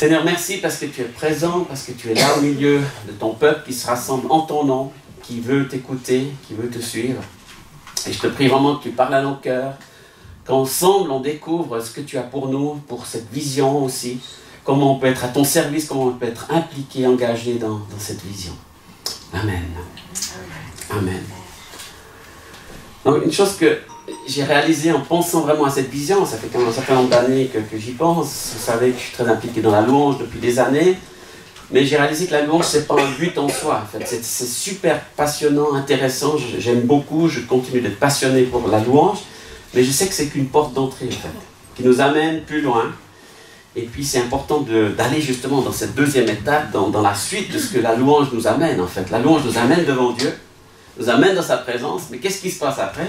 Seigneur, merci parce que tu es présent, parce que tu es là au milieu de ton peuple qui se rassemble en ton nom, qui veut t'écouter, qui veut te suivre. Et je te prie vraiment que tu parles à nos cœurs, qu'ensemble on découvre ce que tu as pour nous, pour cette vision aussi, comment on peut être à ton service, comment on peut être impliqué, engagé dans cette vision. Amen. Amen. Donc une chose que j'ai réalisée en pensant vraiment à cette vision, ça fait quand même un certain nombre d'années que j'y pense, vous savez que je suis très impliqué dans la louange depuis des années, mais j'ai réalisé que la louange, c'est pas un but en soi. En fait, c'est super passionnant, intéressant, j'aime beaucoup, je continue d'être passionné pour la louange, mais je sais que c'est qu'une porte d'entrée, en fait, qui nous amène plus loin. Et puis c'est important d'aller justement dans cette deuxième étape, dans la suite de ce que la louange nous amène, en fait. La louange nous amène devant Dieu, nous amène dans sa présence, mais qu'est-ce qui se passe après?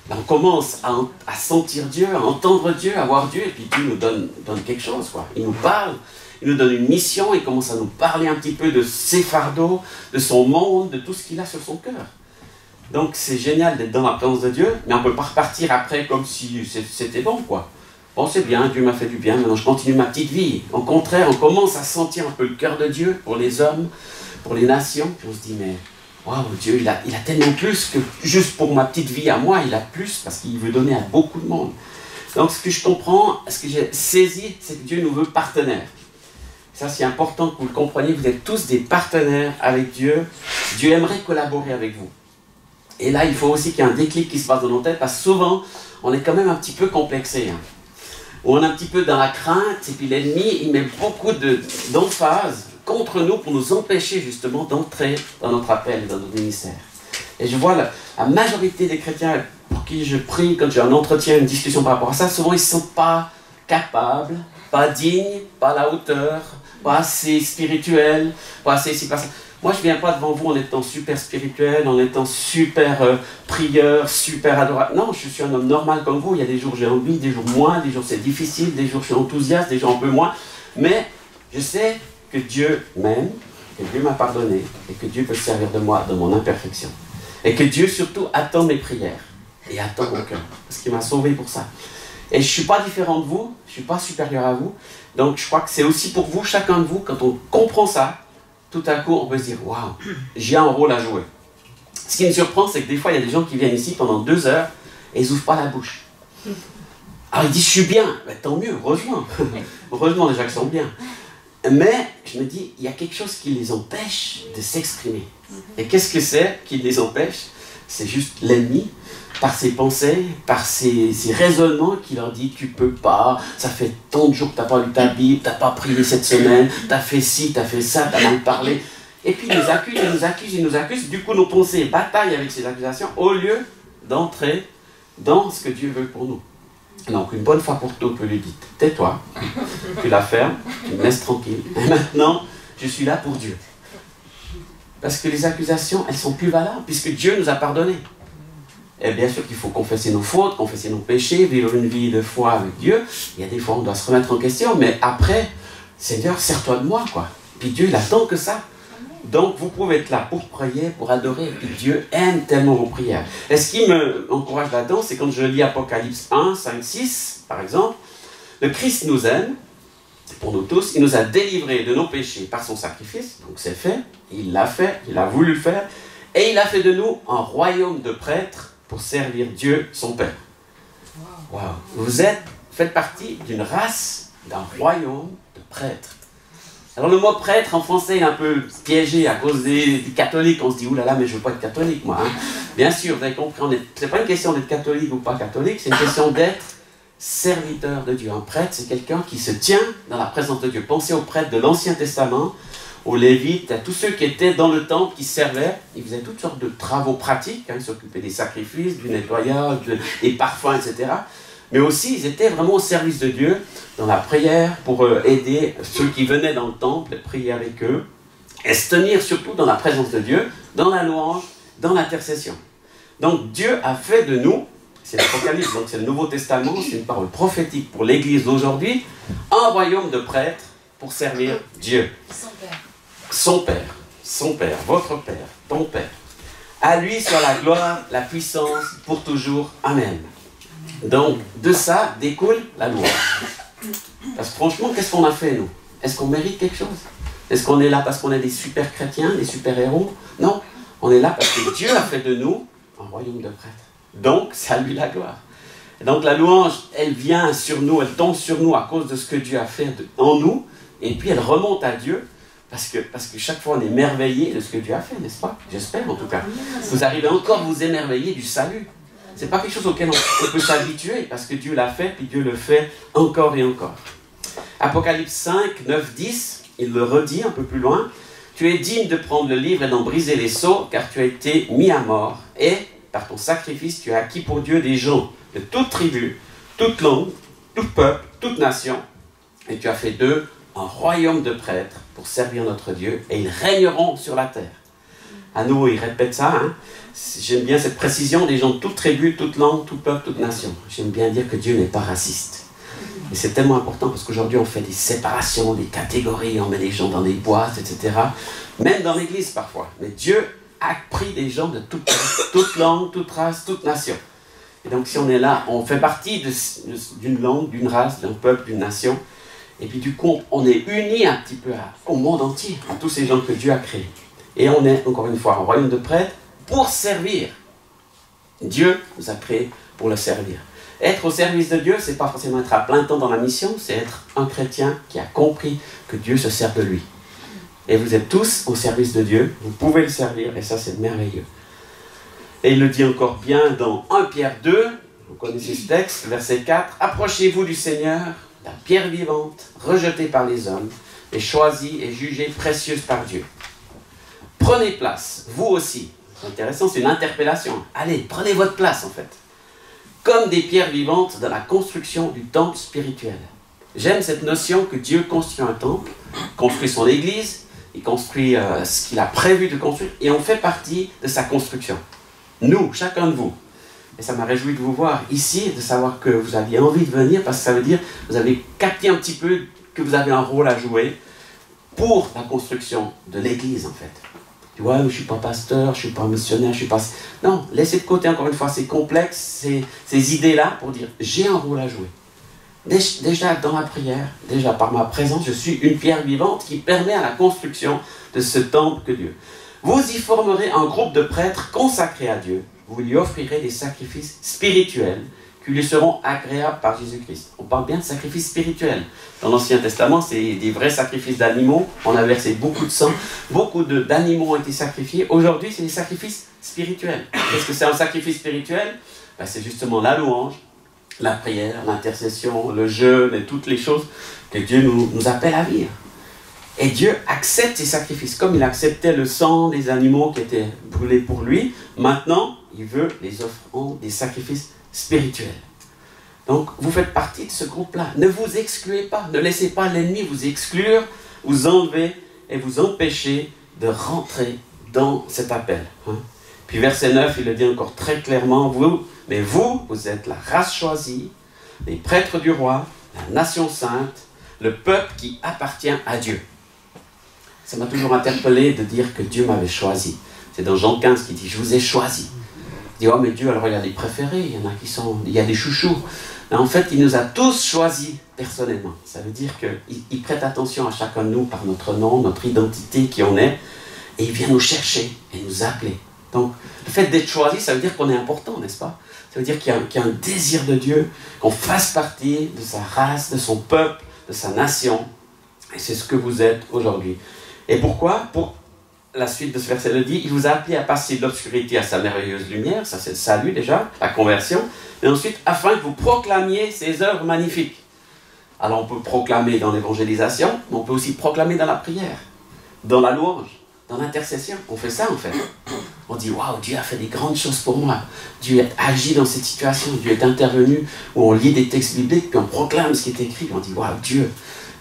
Ben, on commence à sentir Dieu, à entendre Dieu, à voir Dieu, et puis Dieu nous donne quelque chose, quoi. Il nous parle. Il nous donne une mission, il commence à nous parler un petit peu de ses fardeaux, de son monde, de tout ce qu'il a sur son cœur. Donc c'est génial d'être dans la présence de Dieu, mais on ne peut pas repartir après comme si c'était bon, quoi. Bon, c'est bien, Dieu m'a fait du bien, maintenant je continue ma petite vie. Au contraire, on commence à sentir un peu le cœur de Dieu pour les hommes, pour les nations, puis on se dit, mais waouh, Dieu, il a tellement plus que juste pour ma petite vie à moi, il a plus parce qu'il veut donner à beaucoup de monde. Donc ce que je comprends, ce que j'ai saisi, c'est que Dieu nous veut partenaires. Ça, c'est important que vous le compreniez. Vous êtes tous des partenaires avec Dieu. Dieu aimerait collaborer avec vous. Et là, il faut aussi qu'il y ait un déclic qui se passe dans nos têtes, parce que souvent, on est quand même un petit peu complexé. Hein. On est un petit peu dans la crainte, et puis l'ennemi, il met beaucoup d'emphase contre nous pour nous empêcher justement d'entrer dans notre appel, dans notre ministère. Et je vois la majorité des chrétiens pour qui je prie, quand j'ai un entretien, une discussion par rapport à ça, souvent ils ne se sentent pas capables, pas dignes, pas à la hauteur, pas assez spirituel, pas assez ci, pas ça. Moi, je ne viens pas devant vous en étant super spirituel, en étant super prieur, super adorateur. Non, je suis un homme normal comme vous. Il y a des jours où j'ai envie, des jours moins, des jours c'est difficile, des jours je suis enthousiaste, des jours un peu moins. Mais je sais que Dieu m'aime, que Dieu m'a pardonné, et que Dieu peut se servir de moi dans mon imperfection. Et que Dieu surtout attend mes prières, et attend mon cœur, parce qu'il m'a sauvé pour ça. Et je ne suis pas différent de vous, je ne suis pas supérieur à vous. Donc je crois que c'est aussi pour vous, chacun de vous, quand on comprend ça, tout à coup on peut se dire, waouh, j'ai un rôle à jouer. Ce qui me surprend, c'est que des fois, il y a des gens qui viennent ici pendant 2 heures et ils n'ouvrent pas la bouche. Alors ils disent, je suis bien. Ben, tant mieux, heureusement. Heureusement déjà qu'ils sont bien. Mais je me dis, il y a quelque chose qui les empêche de s'exprimer. Et qu'est-ce que c'est qui les empêche? C'est juste l'ennemi, par ses pensées, par ses raisonnements qui leur dit tu peux pas, ça fait tant de jours que tu n'as pas lu ta Bible, tu n'as pas prié cette semaine, tu as fait ci, tu as fait ça, tu as mal parlé. Et puis ils nous accusent, ils nous accusent, ils nous accusent. Du coup, nos pensées bataillent avec ces accusations au lieu d'entrer dans ce que Dieu veut pour nous. Donc, une bonne fois pour toutes, vous lui dites tais-toi, tu la fermes, tu me laisses tranquille. Et maintenant, je suis là pour Dieu. Parce que les accusations, elles sont plus valables, puisque Dieu nous a pardonné. Et bien sûr qu'il faut confesser nos fautes, confesser nos péchés, vivre une vie de foi avec Dieu. Il y a des fois où on doit se remettre en question, mais après, Seigneur, sers-toi de moi, quoi. Puis Dieu, il attend que ça. Donc, vous pouvez être là pour prier, pour adorer, et puis Dieu aime tellement vos prières. Et ce qui m'encourage là-dedans, c'est quand je lis Apocalypse 1, 5, 6, par exemple, le Christ nous aime, pour nous tous, il nous a délivrés de nos péchés par son sacrifice, donc c'est fait, il l'a fait, il a voulu le faire, et il a fait de nous un royaume de prêtres pour servir Dieu, son Père. Wow. Vous faites partie d'une race, d'un royaume de prêtres. Alors le mot prêtre en français est un peu piégé à cause des catholiques. On se dit, oulala, mais je ne veux pas être catholique, moi. Hein. Bien sûr, vous avez compris, ce n'est pas une question d'être catholique ou pas catholique, c'est une question d'être serviteur de Dieu. Un prêtre, c'est quelqu'un qui se tient dans la présence de Dieu. Pensez aux prêtres de l'Ancien Testament, aux Lévites, à tous ceux qui étaient dans le temple, qui servaient. Ils faisaient toutes sortes de travaux pratiques, hein, ils s'occupaient des sacrifices, du nettoyage, des parfums, etc. Mais aussi, ils étaient vraiment au service de Dieu, dans la prière, pour aider ceux qui venaient dans le temple, prier avec eux, et se tenir surtout dans la présence de Dieu, dans la louange, dans l'intercession. Donc Dieu a fait de nous, c'est l'Apocalypse, donc c'est le Nouveau Testament, c'est une parole prophétique pour l'Église d'aujourd'hui, un royaume de prêtres pour servir Dieu. Son Père. Son Père, votre Père, ton Père. À lui soit la gloire, la puissance, pour toujours. Amen. Donc, de ça découle la louange. Parce que franchement, qu'est-ce qu'on a fait, nous? Est-ce qu'on mérite quelque chose? Est-ce qu'on est là parce qu'on est des super chrétiens, des super héros? Non, on est là parce que Dieu a fait de nous un royaume de prêtres. Donc, c'est à lui la gloire. Et donc la louange, elle vient sur nous, elle tombe sur nous à cause de ce que Dieu a fait en nous, et puis elle remonte à Dieu, parce que chaque fois on est émerveillé de ce que Dieu a fait, n'est-ce pas? J'espère en tout cas. Vous arrivez encore à vous émerveiller du salut. Ce n'est pas quelque chose auquel on peut s'habituer, parce que Dieu l'a fait, puis Dieu le fait encore et encore. Apocalypse 5, 9, 10, il le redit un peu plus loin. Tu es digne de prendre le livre et d'en briser les sceaux, car tu as été mis à mort, et par ton sacrifice, tu as acquis pour Dieu des gens de toute tribu, toute langue, tout peuple, toute nation, et tu as fait d'eux un royaume de prêtres pour servir notre Dieu, et ils régneront sur la terre. À nouveau, il répète ça, hein. J'aime bien cette précision, des gens de toute tribu, toute langue, tout peuple, toute nation. J'aime bien dire que Dieu n'est pas raciste. Et c'est tellement important parce qu'aujourd'hui on fait des séparations, des catégories, on met des gens dans des boîtes, etc. Même dans l'église parfois. Mais Dieu a pris des gens de toute langue, toute race, toute nation. Et donc si on est là, on fait partie d'une langue, d'une race, d'un peuple, d'une nation. Et puis du coup, on est unis un petit peu au monde entier, à tous ces gens que Dieu a créés. Et on est, encore une fois, un royaume de prêtres pour servir. Dieu nous a créés pour le servir. Être au service de Dieu, ce n'est pas forcément être à plein temps dans la mission, c'est être un chrétien qui a compris que Dieu se sert de lui. Et vous êtes tous au service de Dieu, vous pouvez le servir, et ça c'est merveilleux. Et il le dit encore bien dans 1 Pierre 2, vous connaissez ce texte, verset 4, « Approchez-vous du Seigneur, la pierre vivante, rejetée par les hommes, et choisie et jugée précieuse par Dieu. Prenez place, vous aussi. » C'est intéressant, c'est une interpellation. Allez, prenez votre place en fait. Comme des pierres vivantes dans la construction du temple spirituel. J'aime cette notion que Dieu construit un temple, construit son église, il construit ce qu'il a prévu de construire, et on fait partie de sa construction. Nous, chacun de vous. Et ça m'a réjoui de vous voir ici, de savoir que vous aviez envie de venir, parce que ça veut dire que vous avez capté un petit peu que vous avez un rôle à jouer pour la construction de l'église en fait. Tu vois, je ne suis pas pasteur, je ne suis pas missionnaire, je ne suis pas... Non, laissez de côté encore une fois ces complexes, ces idées-là pour dire j'ai un rôle à jouer. Déjà dans la prière, déjà par ma présence, je suis une pierre vivante qui permet à la construction de ce temple que Dieu. Vous y formerez un groupe de prêtres consacrés à Dieu. Vous lui offrirez des sacrifices spirituels qui lui seront agréables par Jésus-Christ. On parle bien de sacrifices spirituels. Dans l'Ancien Testament, c'est des vrais sacrifices d'animaux. On a versé beaucoup de sang. Beaucoup d'animaux ont été sacrifiés. Aujourd'hui, c'est des sacrifices spirituels. Qu'est-ce que c'est un sacrifice spirituel? Ben, c'est justement la louange, la prière, l'intercession, le jeûne et toutes les choses que Dieu nous appelle à vivre. Et Dieu accepte ces sacrifices. Comme il acceptait le sang des animaux qui étaient brûlés pour lui, maintenant, il veut les offrandes, des sacrifices spirituels. Donc, vous faites partie de ce groupe-là. Ne vous excluez pas. Ne laissez pas l'ennemi vous exclure, vous enlever et vous empêcher de rentrer dans cet appel. Puis verset 9, il le dit encore très clairement, mais vous êtes la race choisie, les prêtres du roi, la nation sainte, le peuple qui appartient à Dieu. Ça m'a toujours interpellé de dire que Dieu m'avait choisi. C'est dans Jean 15 qui dit, je vous ai choisi. Il dit, oh mais Dieu, alors il y a des préférés, il y a des chouchous. Mais en fait, il nous a tous choisis personnellement. Ça veut dire qu'il prête attention à chacun de nous par notre nom, notre identité, qui on est, et il vient nous chercher et nous appeler. Donc, le fait d'être choisi, ça veut dire qu'on est important, n'est-ce pas? Ça veut dire qu'il y a un désir de Dieu, qu'on fasse partie de sa race, de son peuple, de sa nation. Et c'est ce que vous êtes aujourd'hui. Et pourquoi? Pour la suite de ce verset le dit, il vous a appelé à passer de l'obscurité à sa merveilleuse lumière, ça c'est le salut déjà, la conversion, et ensuite afin que vous proclamiez ses œuvres magnifiques. Alors on peut proclamer dans l'évangélisation, mais on peut aussi proclamer dans la prière, dans la louange, dans l'intercession. On fait ça en fait. On dit waouh, Dieu a fait des grandes choses pour moi. Dieu a agi dans cette situation, Dieu est intervenu, ou on lit des textes bibliques, puis on proclame ce qui est écrit, on dit waouh, Dieu.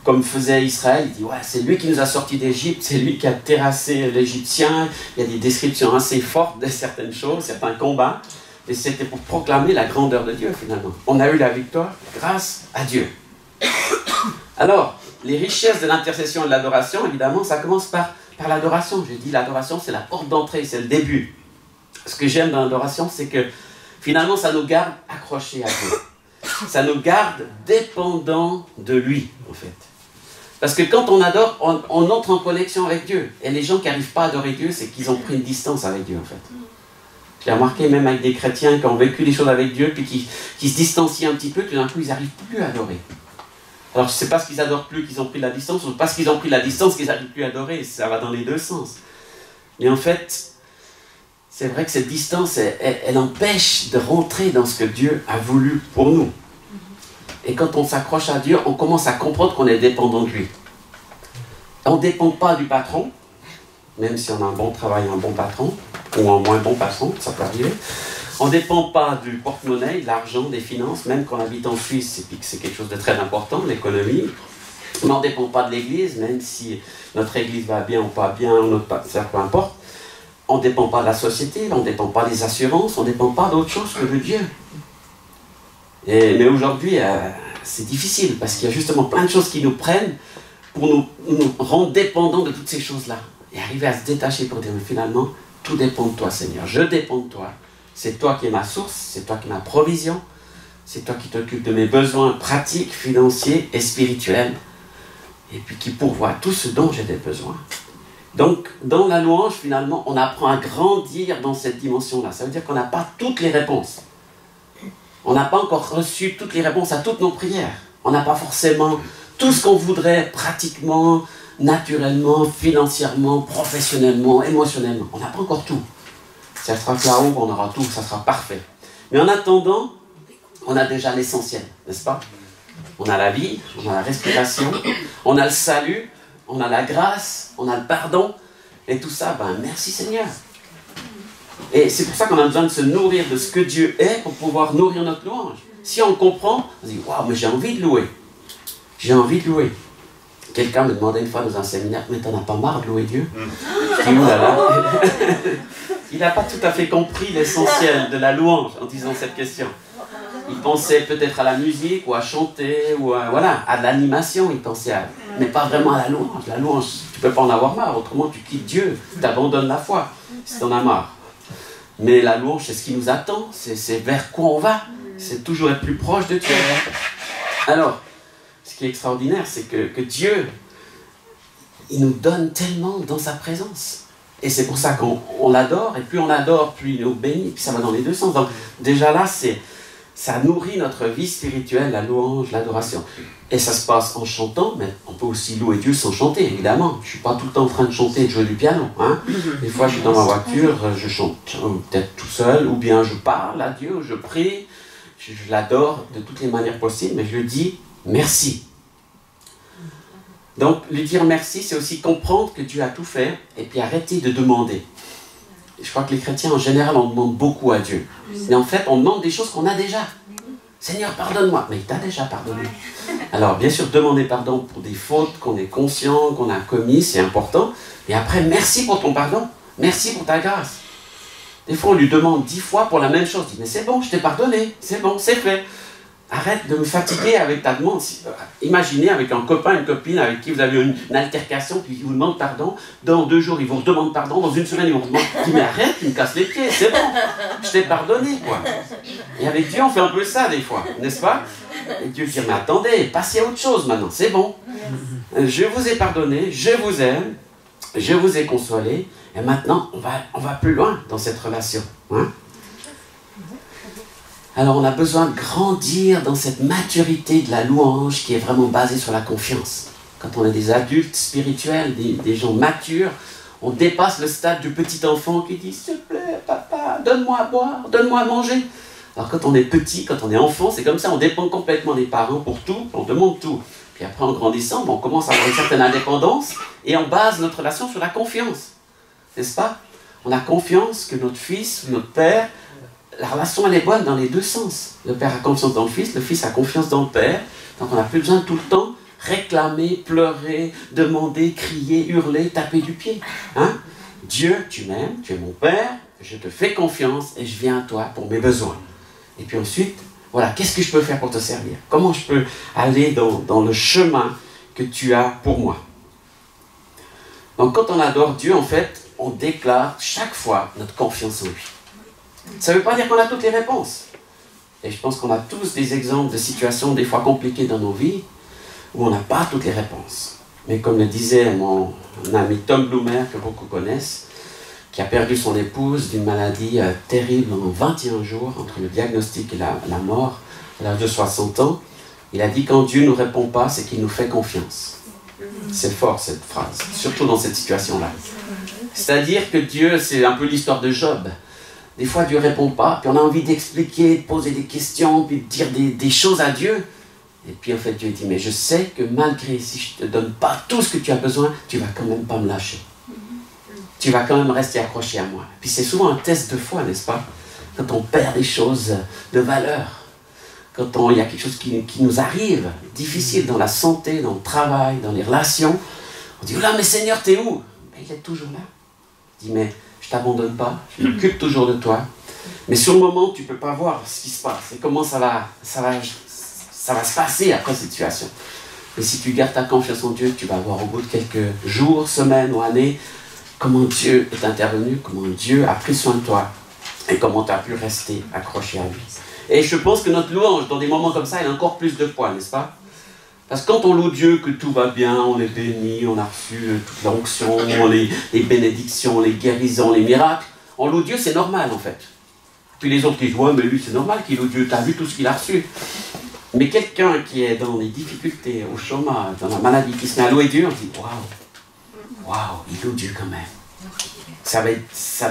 Comme faisait Israël, il dit ouais, c'est lui qui nous a sortis d'Égypte, c'est lui qui a terrassé l'Égyptien. Il y a des descriptions assez fortes de certaines choses, certains combats. Et c'était pour proclamer la grandeur de Dieu finalement. On a eu la victoire grâce à Dieu. Alors, les richesses de l'intercession et de l'adoration, évidemment, ça commence par l'adoration. J'ai dit l'adoration, c'est la porte d'entrée, c'est le début. Ce que j'aime dans l'adoration, c'est que finalement, ça nous garde accrochés à Dieu. Ça nous garde dépendants de lui, en fait. Parce que quand on adore, on entre en connexion avec Dieu. Et les gens qui n'arrivent pas à adorer Dieu, c'est qu'ils ont pris une distance avec Dieu, en fait. J'ai remarqué même avec des chrétiens qui ont vécu des choses avec Dieu, puis qui se distancient un petit peu, tout d'un coup, ils n'arrivent plus à adorer. Alors, c'est parce qu'ils adorent plus qu'ils ont pris la distance, ou parce qu'ils ont pris la distance qu'ils n'arrivent plus à adorer. Ça va dans les deux sens. Mais en fait, c'est vrai que cette distance, elle empêche de rentrer dans ce que Dieu a voulu pour nous. Et quand on s'accroche à Dieu, on commence à comprendre qu'on est dépendant de lui. On ne dépend pas du patron, même si on a un bon travail, un bon patron, ou un moins bon patron, ça peut arriver. On ne dépend pas du porte-monnaie, de l'argent, des finances, même quand on habite en Suisse, c'est quelque chose de très important, l'économie. Mais on ne dépend pas de l'Église, même si notre Église va bien ou pas bien, ça peu importe. On ne dépend pas de la société, on ne dépend pas des assurances, on ne dépend pas d'autre chose que de Dieu. Mais aujourd'hui, c'est difficile, parce qu'il y a justement plein de choses qui nous prennent pour nous rendre dépendants de toutes ces choses-là. Et arriver à se détacher pour dire, mais finalement, tout dépend de toi, Seigneur. Je dépends de toi. C'est toi qui es ma source, c'est toi qui es ma provision, c'est toi qui t'occupes de mes besoins pratiques, financiers et spirituels, et puis qui pourvoit tout ce dont j'ai des besoins. Donc, dans la louange, finalement, on apprend à grandir dans cette dimension-là. Ça veut dire qu'on n'a pas toutes les réponses. On n'a pas encore reçu toutes les réponses à toutes nos prières. On n'a pas forcément tout ce qu'on voudrait pratiquement, naturellement, financièrement, professionnellement, émotionnellement. On n'a pas encore tout. Ça sera que là-haut, on aura tout, ça sera parfait. Mais en attendant, on a déjà l'essentiel, n'est-ce pas? On a la vie, on a la respiration, on a le salut, on a la grâce, on a le pardon. Et tout ça, merci Seigneur. Et c'est pour ça qu'on a besoin de se nourrir de ce que Dieu est pour pouvoir nourrir notre louange. Si on comprend, on se dit, waouh, mais j'ai envie de louer. J'ai envie de louer. Quelqu'un me demandait une fois dans un séminaire, mais t'en as pas marre de louer Dieu? Je dis, oulala. Il n'a pas tout à fait compris l'essentiel de la louange en disant cette question. Il pensait peut-être à la musique, ou à chanter, ou à l'animation, il pensait à... Mais pas vraiment à la louange. La louange, tu ne peux pas en avoir marre, autrement tu quittes Dieu, tu abandonnes la foi, si tu en as marre. Mais la louange, c'est ce qui nous attend, c'est vers quoi on va, c'est toujours être plus proche de Dieu. Alors, ce qui est extraordinaire, c'est que Dieu, il nous donne tellement dans sa présence. Et c'est pour ça qu'on l'adore, et plus on l'adore, plus il nous bénit, puis ça va dans les deux sens. Donc déjà là, ça nourrit notre vie spirituelle, la louange, l'adoration. Et ça se passe en chantant, mais on peut aussi louer Dieu sans chanter, évidemment. Je ne suis pas tout le temps en train de chanter et de jouer du piano. Hein. Des fois, je suis dans ma voiture, je chante peut-être tout seul, ou bien je parle à Dieu, je prie, je l'adore de toutes les manières possibles, mais je lui dis merci. Donc, lui dire merci, c'est aussi comprendre que Dieu a tout fait, et puis arrêter de demander. Et je crois que les chrétiens, en général, on demande beaucoup à Dieu. Mais en fait, on demande des choses qu'on a déjà. Seigneur, pardonne-moi. Mais il t'a déjà pardonné. Alors, bien sûr, demander pardon pour des fautes qu'on est conscient, qu'on a commis, c'est important. Et après, merci pour ton pardon. Merci pour ta grâce. Des fois, on lui demande 10 fois pour la même chose. Il dit, mais c'est bon, je t'ai pardonné. C'est bon, c'est fait. Arrête de me fatiguer avec ta demande. Imaginez avec un copain, une copine avec qui vous avez une altercation, puis il vous demande pardon. Dans 2 jours, il vous redemande pardon. Dans 1 semaine, il vous redemande. Il dit, mais arrête, tu me casses les pieds. C'est bon, je t'ai pardonné, quoi. Et avec Dieu, on fait un peu ça, des fois, n'est-ce pas? Et Dieu dit, mais attendez, passez à autre chose maintenant, c'est bon. Je vous ai pardonné, je vous aime, je vous ai consolé, et maintenant, on va plus loin dans cette relation. Hein? Alors on a besoin de grandir dans cette maturité de la louange qui est vraiment basée sur la confiance. Quand on est des adultes spirituels, des gens matures, on dépasse le stade du petit enfant qui dit « S'il te plaît, papa, donne-moi à boire, donne-moi à manger ». Alors quand on est petit, quand on est enfant, c'est comme ça, on dépend complètement des parents pour tout, on demande tout. Puis après en grandissant, on commence à avoir une certaine indépendance et on base notre relation sur la confiance. N'est-ce pas? On a confiance que notre fils, notre père, la relation, elle est bonne dans les deux sens. Le père a confiance dans le fils a confiance dans le père. Donc on n'a plus besoin de tout le temps réclamer, pleurer, demander, crier, hurler, taper du pied. Hein? Dieu, tu m'aimes, tu es mon père, je te fais confiance et je viens à toi pour mes besoins. Et puis ensuite, voilà, qu'est-ce que je peux faire pour te servir? Comment je peux aller dans le chemin que tu as pour moi? Donc quand on adore Dieu, en fait, on déclare chaque fois notre confiance en lui. Ça ne veut pas dire qu'on a toutes les réponses. Et je pense qu'on a tous des exemples de situations des fois compliquées dans nos vies où on n'a pas toutes les réponses. Mais comme le disait mon ami Tom Bloomer, que beaucoup connaissent, qui a perdu son épouse d'une maladie terrible en 21 jours, entre le diagnostic et la mort, à l'âge de 60 ans, il a dit quand Dieu ne nous répond pas, c'est qu'il nous fait confiance. C'est fort cette phrase, surtout dans cette situation-là. C'est-à-dire que Dieu, c'est un peu l'histoire de Job. Des fois, Dieu ne répond pas, puis on a envie d'expliquer, de poser des questions, puis de dire des choses à Dieu. Et puis en fait, Dieu dit, mais je sais que malgré si je ne te donne pas tout ce que tu as besoin, tu ne vas quand même pas me lâcher. Tu vas quand même rester accroché à moi. Puis c'est souvent un test de foi, n'est-ce pas? Quand on perd des choses de valeur, quand il y a quelque chose qui nous arrive, difficile dans la santé, dans le travail, dans les relations, on dit, oh là, mais Seigneur, t'es où? Mais il est toujours là. Il dit, mais je ne t'abandonne pas, je m'occupe toujours de toi. Mais sur le moment, tu ne peux pas voir ce qui se passe et comment ça va se passer après cette situation. Et si tu gardes ta confiance en Dieu, tu vas voir au bout de quelques jours, semaines ou années, comment Dieu est intervenu, comment Dieu a pris soin de toi et comment tu as pu rester accroché à lui. Et je pense que notre louange, dans des moments comme ça, elle a encore plus de poids, n'est-ce pas? Parce que quand on loue Dieu, que tout va bien, on est béni, on a reçu toute l'onction, les bénédictions, les guérisons, les miracles, on loue Dieu, c'est normal en fait. Puis les autres disent, ouais, mais lui c'est normal qu'il loue Dieu, tu as vu tout ce qu'il a reçu. Mais quelqu'un qui est dans les difficultés, au chômage, dans la maladie, qui se met à louer Dieu, on dit, waouh, il loue Dieu quand même. Ça va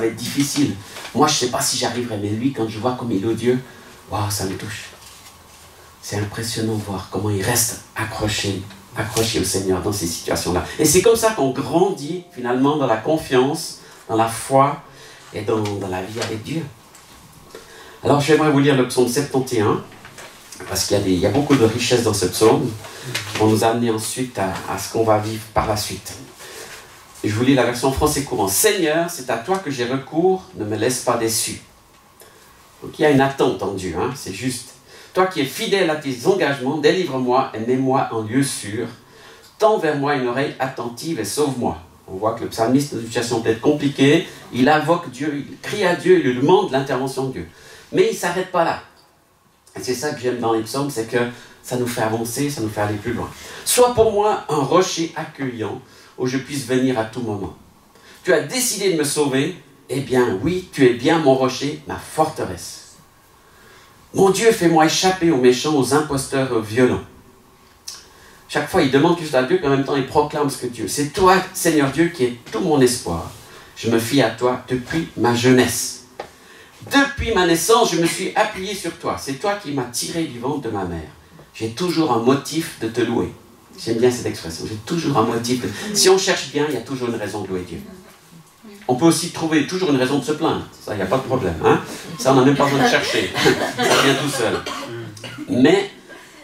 être difficile. Moi, je ne sais pas si j'arriverai, mais lui, quand je vois comme il loue Dieu, waouh, ça me touche. C'est impressionnant de voir comment il reste accroché au Seigneur dans ces situations-là. Et c'est comme ça qu'on grandit finalement dans la confiance, dans la foi et dans la vie avec Dieu. Alors, j'aimerais vous lire le psaume 71, parce qu'il y a beaucoup de richesse dans ce psaume, pour nous amener ensuite à ce qu'on va vivre par la suite. Et je vous lis la version français courant. « Seigneur, c'est à toi que j'ai recours, ne me laisse pas déçu. » Donc il y a une attente en Dieu, hein, c'est juste. « Toi qui es fidèle à tes engagements, délivre-moi et mets-moi en lieu sûr. Tends vers moi une oreille attentive et sauve-moi. » On voit que le psalmiste, dans une situation peut-être compliquée, il invoque Dieu, il crie à Dieu, il lui demande l'intervention de Dieu. Mais il ne s'arrête pas là. Et c'est ça que j'aime dans les psaumes, c'est que ça nous fait avancer, ça nous fait aller plus loin. « Sois pour moi un rocher accueillant, où je puisse venir à tout moment. Tu as décidé de me sauver, eh bien oui, tu es bien mon rocher, ma forteresse. Mon Dieu, fais-moi échapper aux méchants, aux imposteurs violents. » Chaque fois, il demande juste à Dieu, puis en même temps, il proclame ce que Dieu. C'est toi, Seigneur Dieu, qui es tout mon espoir. Je me fie à toi depuis ma jeunesse. Depuis ma naissance, je me suis appuyé sur toi. C'est toi qui m'as tiré du ventre de ma mère. J'ai toujours un motif de te louer. J'aime bien cette expression. J'ai toujours un motif. Si on cherche bien, il y a toujours une raison de louer Dieu. On peut aussi trouver toujours une raison de se plaindre. Ça, il n'y a pas de problème. Hein? Ça, on n'a même pas besoin de chercher. Ça vient tout seul. Mais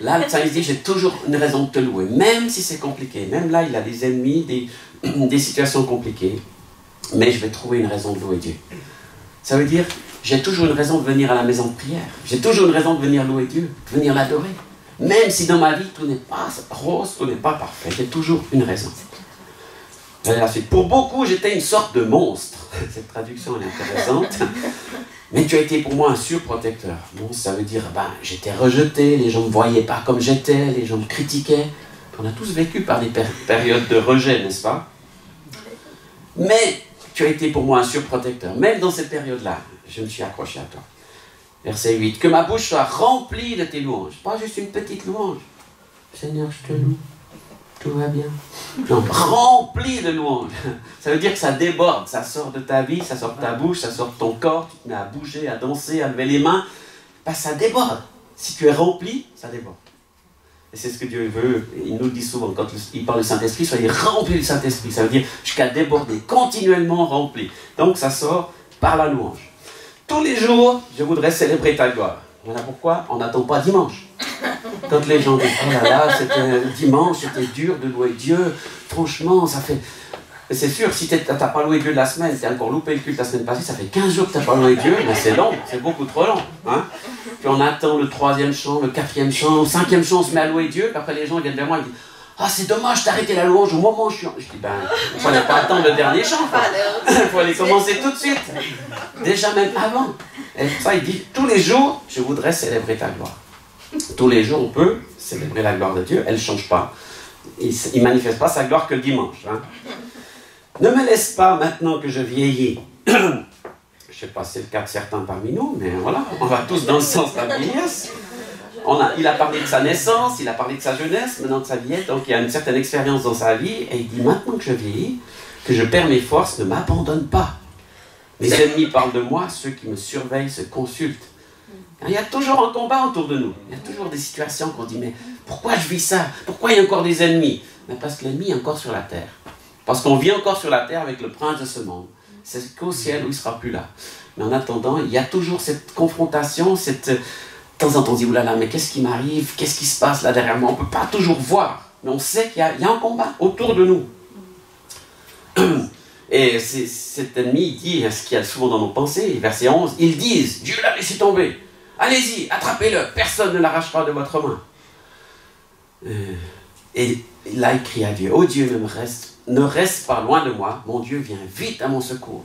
là, le psalmiste dit, j'ai toujours une raison de te louer. Même si c'est compliqué. Même là, il a des ennemis, des situations compliquées. Mais je vais trouver une raison de louer Dieu. Ça veut dire, j'ai toujours une raison de venir à la maison de prière. J'ai toujours une raison de venir louer Dieu, de venir l'adorer. Même si dans ma vie, tout n'est pas rose, tout n'est pas parfait, j'ai toujours une raison. Pour beaucoup, j'étais une sorte de monstre. Cette traduction est intéressante. Mais tu as été pour moi un surprotecteur. Bon, ça veut dire, j'étais rejeté, les gens ne me voyaient pas comme j'étais, les gens me critiquaient. On a tous vécu par des périodes de rejet, n'est-ce pas? Mais tu as été pour moi un surprotecteur. Même dans cette période-là, je me suis accroché à toi. Verset 8. Que ma bouche soit remplie de tes louanges. Pas juste une petite louange. Seigneur, je te loue. Tout va bien. Non, remplie de louanges. Ça veut dire que ça déborde. Ça sort de ta vie, ça sort de ta bouche, ça sort de ton corps. Tu te mets à bouger, à danser, à lever les mains. Ça déborde. Si tu es rempli, ça déborde. Et c'est ce que Dieu veut. Il nous le dit souvent quand il parle du Saint-Esprit. Soyez remplis du Saint-Esprit. Ça veut dire jusqu'à déborder, continuellement rempli. Donc ça sort par la louange. Tous les jours, je voudrais célébrer ta gloire. Voilà pourquoi on n'attend pas dimanche. Quand les gens disent, oh là là, c'était dimanche, c'était dur de louer Dieu. Franchement, ça fait... C'est sûr, si tu n'as pas loué Dieu de la semaine, tu as encore loupé le culte la semaine passée, ça fait 15 jours que tu n'as pas loué Dieu, mais c'est long, c'est beaucoup trop long. Hein? Puis on attend le 3e chant, le 4e chant, le 5e chant, on se met à louer Dieu, puis après les gens viennent vers moi et disent, ah, c'est dommage, t'as arrêté la louange au moment où je suis... Je dis, il ne fallait pas attendre le dernier chant. Il faut aller commencer tout de suite. Déjà même avant. Et pour ça, il dit, tous les jours, je voudrais célébrer ta gloire. Tous les jours, on peut célébrer la gloire de Dieu. Elle ne change pas. Il ne manifeste pas sa gloire que le dimanche. Hein. Ne me laisse pas maintenant que je vieillis. Je ne sais pas si c'est le cas de certains parmi nous, mais voilà, on va tous dans le sens de la vieillesse. Il a parlé de sa naissance, il a parlé de sa jeunesse, maintenant de sa vieillesse, donc il y a une certaine expérience dans sa vie, et il dit maintenant que je vieillis, que je perds mes forces, ne m'abandonne pas. Mes ennemis parlent de moi, ceux qui me surveillent se consultent. Il y a toujours un combat autour de nous, il y a toujours des situations qu'on dit, mais pourquoi je vis ça? Pourquoi il y a encore des ennemis? Mais parce que l'ennemi est encore sur la terre. Parce qu'on vit encore sur la terre avec le prince de ce monde. C'est qu'au ciel où il ne sera plus là. Mais en attendant, il y a toujours cette confrontation, cette... De temps en temps, on dit, oulala, mais qu'est-ce qui m'arrive? Qu'est-ce qui se passe là derrière moi? On ne peut pas toujours voir, mais on sait qu'il y a un combat autour de nous. Et cet ennemi, il dit, ce qu'il y a souvent dans nos pensées, verset 11, ils disent, Dieu l'a laissé tomber. Allez-y, attrapez-le, personne ne l'arrachera de votre main. Et là, il crie à Dieu, oh Dieu, ne reste pas loin de moi, mon Dieu, viens vite à mon secours.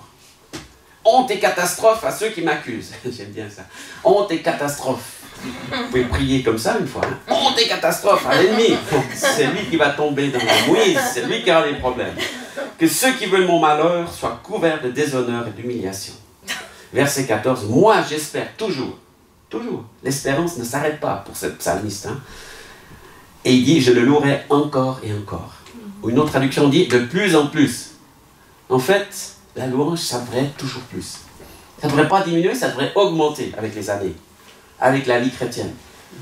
Honte et catastrophe à ceux qui m'accusent. J'aime bien ça. Honte et catastrophe. Vous pouvez prier comme ça une fois. Hein? Honte et catastrophe à l'ennemi. C'est lui qui va tomber dans la mouise. C'est lui qui aura des problèmes. Que ceux qui veulent mon malheur soient couverts de déshonneur et d'humiliation. Verset 14. Moi, j'espère toujours. Toujours. L'espérance ne s'arrête pas pour cette psalmiste. Hein? Et il dit, je le louerai encore et encore. Ou une autre traduction dit, de plus en plus. En fait, la louange, ça devrait être toujours plus. Ça ne devrait pas diminuer, ça devrait augmenter avec les années, avec la vie chrétienne.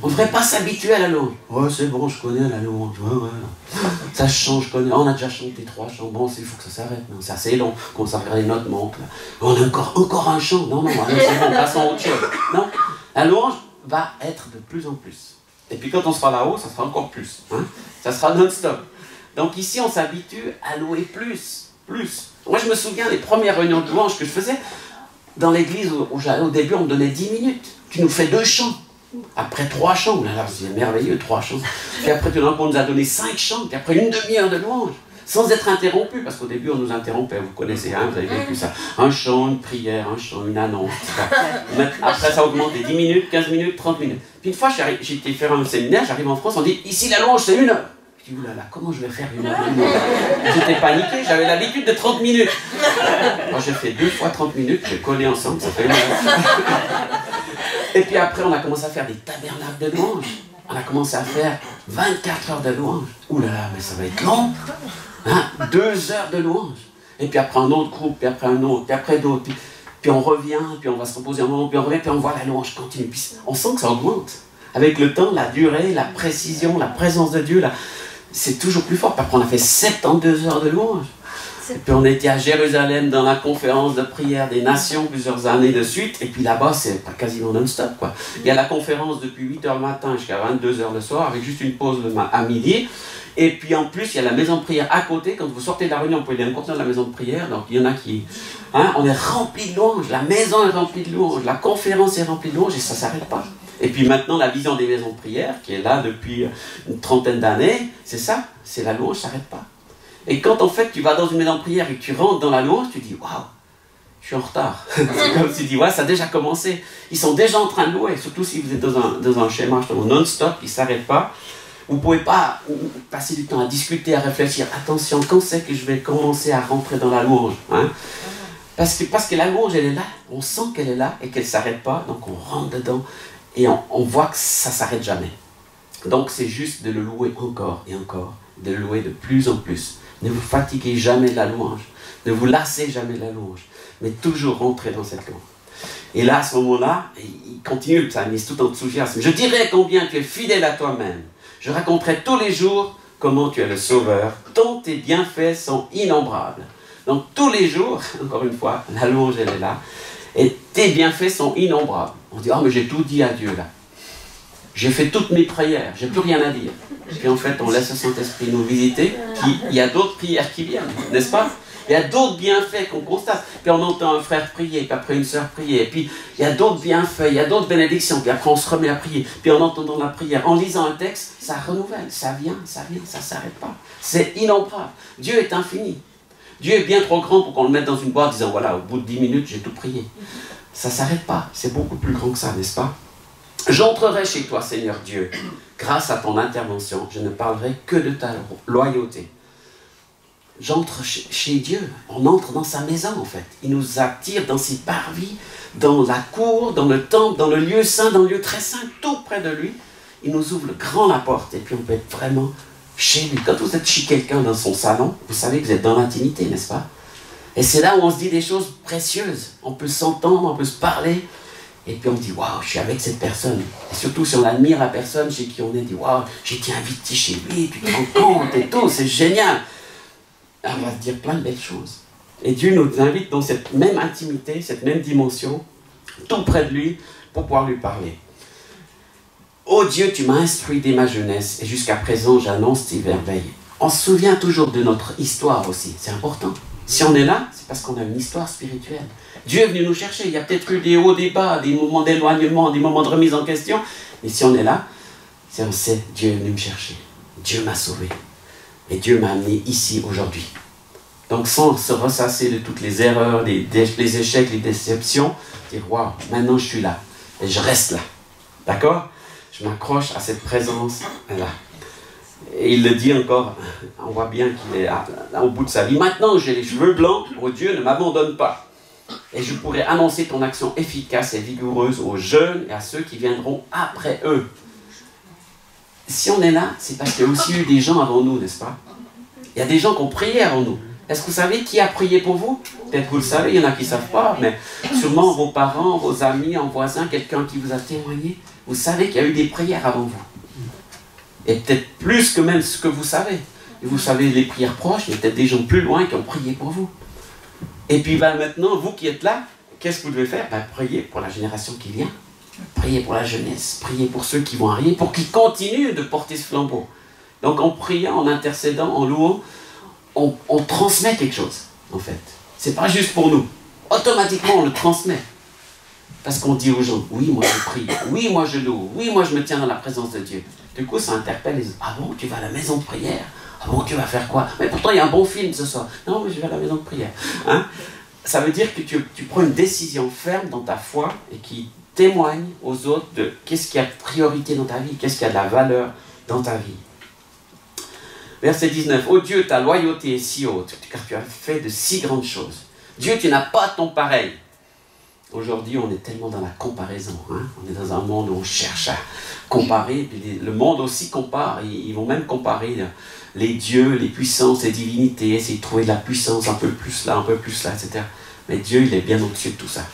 On ne devrait pas s'habituer à la louange. Oh, c'est bon, je connais la louange. Ouais, ouais. Ça change, je connais. On a déjà chanté 3 chants. Bon, il faut que ça s'arrête. C'est assez long. On commence à regarder les notes manquent. On a encore un chant. Non, c'est bon, passons à autre chose. Non, la louange va être de plus en plus. Et puis quand on sera là-haut, ça sera encore plus. Hein? Ça sera non-stop. Donc ici, on s'habitue à louer plus. Moi, je me souviens des premières réunions de louange que je faisais dans l'église où j'allais au début, on me donnait 10 minutes. Tu nous fais 2 chants. Après 3 chants, là, c'est merveilleux, 3 chants. Puis après, tout d'un coup, on nous a donné 5 chants. Puis après, une demi-heure de louange, sans être interrompu, parce qu'au début, on nous interrompait. Vous connaissez, hein, vous avez vécu ça. Un chant, une prière, un chant, une annonce. Après, ça augmente des 10 minutes, 15 minutes, 30 minutes. Puis une fois, j'ai été faire un séminaire, j'arrive en France, on dit, ici, la louange, c'est 1 heure. Je dis, oulala, comment je vais faire 1 heure? J'étais paniqué, j'avais l'habitude de 30 minutes. Moi, j'ai fait 2 fois 30 minutes, j'ai collé ensemble, ça fait 1 heure. Et puis après, on a commencé à faire des tabernacles de louange. On a commencé à faire 24 heures de louange. Oulala, mais ça va être long. Hein? 2 heures de louange. Et puis après un autre groupe, puis après un autre, puis après d'autres. Puis on revient, puis on va se reposer un moment, puis on revient, puis on voit la louange continuer. Puis on sent que ça augmente. Avec le temps, la durée, la précision, la présence de Dieu, c'est toujours plus fort. Puis après, on a fait 72 heures de louange. Et puis on était à Jérusalem dans la conférence de prière des nations plusieurs années de suite. Et puis là-bas, c'est quasiment non-stop, quoi. Il y a la conférence depuis 8 h le matin jusqu'à 22 h le soir, avec juste une pause à midi. Et puis en plus, il y a la maison de prière à côté. Quand vous sortez de la réunion, vous pouvez aller dans la maison de prière. Donc il y en a qui... Hein, on est rempli de louanges. La maison est remplie de louanges. La conférence est remplie de louanges et ça ne s'arrête pas. Et puis maintenant, la vision des maisons de prière, qui est là depuis une trentaine d'années, c'est ça. C'est la louange, ça ne s'arrête pas. Et quand en fait tu vas dans une maison de prière et que tu rentres dans la louange, tu dis waouh, je suis en retard. C'est comme si tu dis ouais, ça a déjà commencé. Ils sont déjà en train de louer, surtout si vous êtes dans un schéma non-stop qui ne s'arrête pas. Vous ne pouvez pas passer du temps à discuter, à réfléchir. Attention, quand c'est que je vais commencer à rentrer dans la louange, hein? Parce que la louange, elle est là, on sent qu'elle est là et qu'elle ne s'arrête pas, donc on rentre dedans et on voit que ça ne s'arrête jamais. Donc c'est juste de le louer encore et encore, de le louer de plus en plus. Ne vous fatiguez jamais de la louange. Ne vous lassez jamais de la louange. Mais toujours rentrer dans cette louange. Et là, à ce moment-là, il continue le psalmiste tout en enthousiasme. Je dirai combien tu es fidèle à toi-même. Je raconterai tous les jours comment tu es le sauveur. Tant tes bienfaits sont innombrables. Donc tous les jours, encore une fois, la louange elle est là. Et tes bienfaits sont innombrables. On dit, oh mais j'ai tout dit à Dieu là. J'ai fait toutes mes prières, j'ai plus rien à dire. Puis en fait, on laisse le Saint-Esprit nous visiter. Il y a d'autres prières qui viennent, n'est-ce pas? Il y a d'autres bienfaits qu'on constate. Puis on entend un frère prier, puis après une sœur prier. Et puis il y a d'autres bienfaits, il y a d'autres bénédictions. Puis après on se remet à prier. Puis en entendant la prière, en lisant un texte, ça renouvelle, ça vient, ça ne s'arrête pas. C'est innombrable. Dieu est infini. Dieu est bien trop grand pour qu'on le mette dans une boîte disant voilà, au bout de 10 minutes, j'ai tout prié. Ça ne s'arrête pas. C'est beaucoup plus grand que ça, n'est-ce pas? J'entrerai chez toi, Seigneur Dieu. Grâce à ton intervention, je ne parlerai que de ta loyauté. J'entre chez Dieu. On entre dans sa maison, en fait. Il nous attire dans ses parvis, dans la cour, dans le temple, dans le lieu saint, dans le lieu très saint, tout près de lui. Il nous ouvre grand la porte et puis on peut être vraiment chez lui. Quand vous êtes chez quelqu'un dans son salon, vous savez que vous êtes dans l'intimité, n'est-ce pas? Et c'est là où on se dit des choses précieuses. On peut s'entendre, on peut se parler. Et puis on dit, waouh, je suis avec cette personne. Et surtout si on admire la personne chez qui on est, dit, waouh, j'ai été invité chez lui, tu te rends compte et tout, c'est génial. On va se dire plein de belles choses. Et Dieu nous invite dans cette même intimité, cette même dimension, tout près de lui, pour pouvoir lui parler. Ô Dieu, tu m'as instruit dès ma jeunesse, et jusqu'à présent j'annonce tes merveilles. On se souvient toujours de notre histoire aussi, c'est important. Si on est là, c'est parce qu'on a une histoire spirituelle. Dieu est venu nous chercher. Il y a peut-être eu des hauts, des bas, des moments d'éloignement, des moments de remise en question. Mais si on est là, c'est on sait, Dieu est venu me chercher. Dieu m'a sauvé. Et Dieu m'a amené ici aujourd'hui. Donc sans se ressasser de toutes les erreurs, les échecs, les déceptions, dire waouh, maintenant je suis là. Et je reste là. D'accord? Je m'accroche à cette présence là. Et il le dit encore, on voit bien qu'il est au bout de sa vie. Maintenant, j'ai les cheveux blancs, oh Dieu, ne m'abandonne pas. Et je pourrai annoncer ton action efficace et vigoureuse aux jeunes et à ceux qui viendront après eux. Si on est là, c'est parce qu'il y a aussi eu des gens avant nous, n'est-ce pas? Il y a des gens qui ont prié avant nous. Est-ce que vous savez qui a prié pour vous? Peut-être que vous le savez, il y en a qui ne savent pas, mais sûrement vos parents, vos amis, un voisin, quelqu'un qui vous a témoigné. Vous savez qu'il y a eu des prières avant vous. Et peut-être plus que même ce que vous savez. Et vous savez les prières proches, mais peut-être des gens plus loin qui ont prié pour vous. Et puis maintenant, vous qui êtes là, qu'est-ce que vous devez faire? Priez pour la génération qui vient. Priez pour la jeunesse. Priez pour ceux qui vont arriver, pour qu'ils continuent de porter ce flambeau. Donc en priant, en intercédant, en louant, on transmet quelque chose, en fait. C'est pas juste pour nous. Automatiquement, on le transmet. Parce qu'on dit aux gens, oui, moi je prie, oui, moi je loue, oui, moi je me tiens dans la présence de Dieu. Du coup, ça interpelle les autres. Ah bon, tu vas à la maison de prière? Ah bon, tu vas faire quoi? Mais pourtant, il y a un bon film ce soir. Non, mais je vais à la maison de prière. Hein? Ça veut dire que tu prends une décision ferme dans ta foi et qui témoigne aux autres de qu'est-ce qui a priorité dans ta vie, qu'est-ce qui a de la valeur dans ta vie. Verset 19. Ô Dieu, ta loyauté est si haute, car tu as fait de si grandes choses. Dieu, tu n'as pas ton pareil. Aujourd'hui, on est tellement dans la comparaison. Hein? On est dans un monde où on cherche à comparer. Puis le monde aussi compare. Ils vont même comparer les dieux, les puissances, les divinités, essayer de trouver de la puissance un peu plus là, etc. Mais Dieu, il est bien au-dessus de tout ça.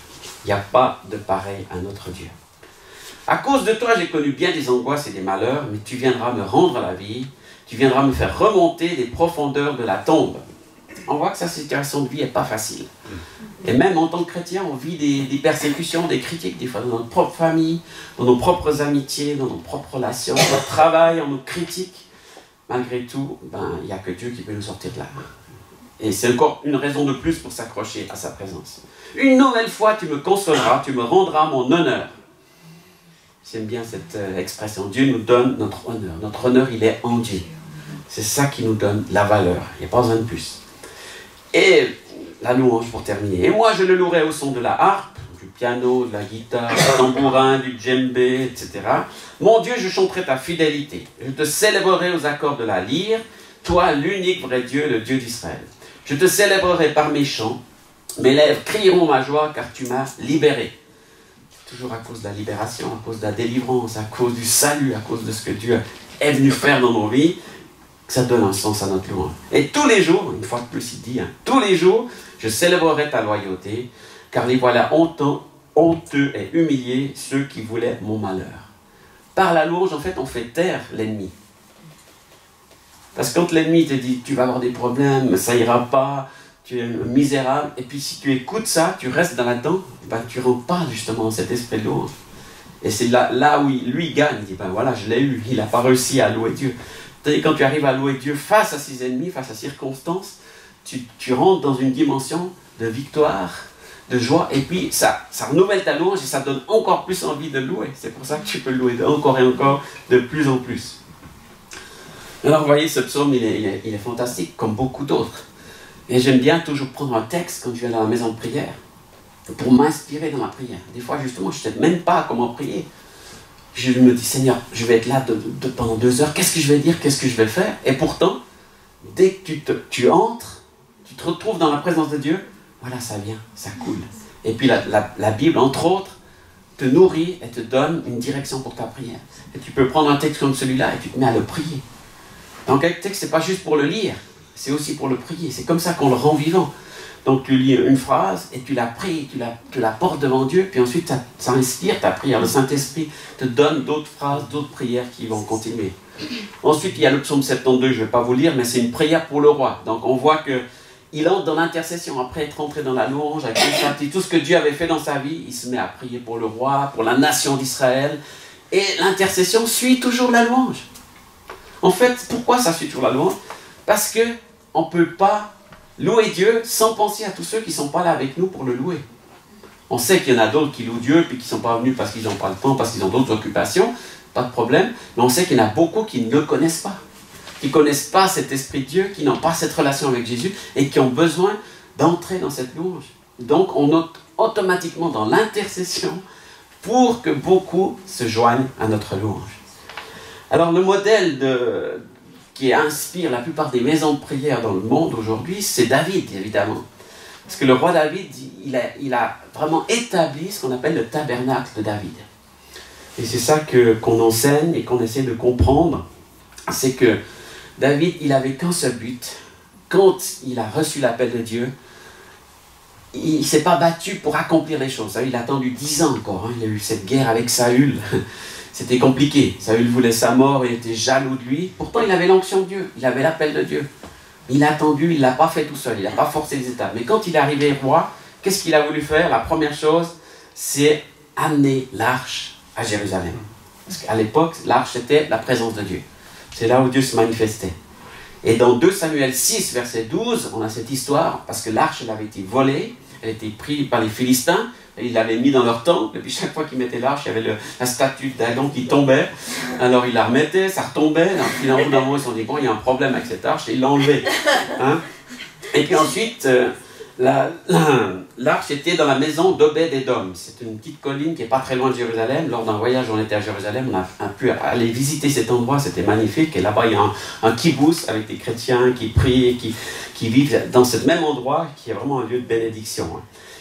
Il n'y a pas de pareil à notre Dieu. À cause de toi, j'ai connu bien des angoisses et des malheurs, mais tu viendras me rendre la vie. Tu viendras me faire remonter des profondeurs de la tombe. On voit que sa situation de vie n'est pas facile. Et même en tant que chrétien, on vit des persécutions, des critiques, des fois dans notre propre famille, dans nos propres amitiés, dans nos propres relations, dans notre travail, on nous critique. Malgré tout, il n'y a que Dieu qui peut nous sortir de là. Et c'est encore une raison de plus pour s'accrocher à sa présence. Une nouvelle fois, tu me consoleras, tu me rendras mon honneur. J'aime bien cette expression. Dieu nous donne notre honneur. Notre honneur, il est en Dieu. C'est ça qui nous donne la valeur. Il n'y a pas besoin de plus. Et la louange pour terminer. Et moi, je le louerai au son de la harpe, du piano, de la guitare, du tambourin, du djembé, etc. Mon Dieu, je chanterai ta fidélité. Je te célébrerai aux accords de la lyre, toi, l'unique vrai Dieu, le Dieu d'Israël. Je te célébrerai par mes chants. Mes lèvres crieront ma joie, car tu m'as libéré. Toujours à cause de la libération, à cause de la délivrance, à cause du salut, à cause de ce que Dieu est venu faire dans nos vies, que ça donne un sens à notre louange. Et tous les jours, une fois de plus il dit, tous les jours, je célébrerai ta loyauté, car les voilà honteux et humiliés ceux qui voulaient mon malheur. Par la louange, en fait, on fait taire l'ennemi. Parce que quand l'ennemi te dit, tu vas avoir des problèmes, ça ira pas, tu es misérable, et puis si tu écoutes ça, tu restes dans là-dedans, tu ne rentres pas justement dans cet esprit de louange. Et c'est là où lui gagne, il dit, voilà, je l'ai eu, il n'a pas réussi à louer Dieu. Quand tu arrives à louer Dieu face à ses ennemis, face à ses circonstances, tu rentres dans une dimension de victoire, de joie, et puis ça renouvelle ta louange et ça donne encore plus envie de louer. C'est pour ça que tu peux louer encore et encore, de plus en plus. Alors vous voyez, ce psaume, il est fantastique, comme beaucoup d'autres. Et j'aime bien toujours prendre un texte quand je viens dans la maison de prière, pour m'inspirer dans ma prière. Des fois, justement, je ne sais même pas comment prier. Je me dis, Seigneur, je vais être là pendant 2 heures, qu'est-ce que je vais dire, qu'est-ce que je vais faire? Et pourtant, dès que tu entres, tu te retrouves dans la présence de Dieu, voilà, ça vient, ça coule. Et puis la Bible, entre autres, te nourrit et te donne une direction pour ta prière. Et tu peux prendre un texte comme celui-là et tu te mets à le prier. Donc un texte, ce n'est pas juste pour le lire, c'est aussi pour le prier. C'est comme ça qu'on le rend vivant. Donc tu lis une phrase et tu la pries, tu la portes devant Dieu, puis ensuite ça inspire ta prière. Le Saint-Esprit te donne d'autres phrases, d'autres prières qui vont continuer. Ensuite, il y a le psaume 72, je ne vais pas vous lire, mais c'est une prière pour le roi. Donc on voit qu'il entre dans l'intercession, après être entré dans la louange, avec tout ce que Dieu avait fait dans sa vie, il se met à prier pour le roi, pour la nation d'Israël, et l'intercession suit toujours la louange. En fait, pourquoi ça suit toujours la louange? Parce qu'on ne peut pas louer Dieu sans penser à tous ceux qui ne sont pas là avec nous pour le louer. On sait qu'il y en a d'autres qui louent Dieu, puis qui ne sont pas venus parce qu'ils n'ont pas le temps, parce qu'ils ont d'autres occupations, pas de problème, mais on sait qu'il y en a beaucoup qui ne le connaissent pas, qui ne connaissent pas cet esprit de Dieu, qui n'ont pas cette relation avec Jésus, et qui ont besoin d'entrer dans cette louange. Donc on entre automatiquement dans l'intercession pour que beaucoup se joignent à notre louange. Alors le modèle qui inspire la plupart des maisons de prière dans le monde aujourd'hui, c'est David, évidemment. Parce que le roi David, il a vraiment établi ce qu'on appelle le tabernacle de David. Et c'est ça qu'on enseigne et qu'on essaie de comprendre, c'est que David, il n'avait qu'un seul but. Quand il a reçu l'appel de Dieu, il ne s'est pas battu pour accomplir les choses. Il a attendu 10 ans encore. Il a eu cette guerre avec Saül. C'était compliqué. Saül voulait sa mort, il était jaloux de lui. Pourtant, il avait l'onction de Dieu, il avait l'appel de Dieu. Il a attendu, il ne l'a pas fait tout seul, il n'a pas forcé les étapes. Mais quand il est arrivé roi, qu'est-ce qu'il a voulu faire? La première chose, c'est amener l'arche à Jérusalem. Parce qu'à l'époque, l'arche était la présence de Dieu. C'est là où Dieu se manifestait. Et dans 2 Samuel 6, verset 12, on a cette histoire, parce que l'arche, elle avait été volée, elle était prise par les Philistins, et ils l'avaient mis dans leur temple, et puis chaque fois qu'ils mettaient l'arche, il y avait la statue d'Agon qui tombait, alors ils la remettaient, ça retombait, alors finalement, d'un moment, ils se sont dit, bon, il y a un problème avec cette arche, et ils l'enlevaient. Hein? Et puis ensuite, l'arche était dans la maison d'Obed-Édom. C'est une petite colline qui n'est pas très loin de Jérusalem. Lors d'un voyage, on était à Jérusalem, on a pu aller visiter cet endroit, c'était magnifique. Et là-bas, il y a un kibbutz avec des chrétiens qui prient et qui vivent dans ce même endroit, qui est vraiment un lieu de bénédiction.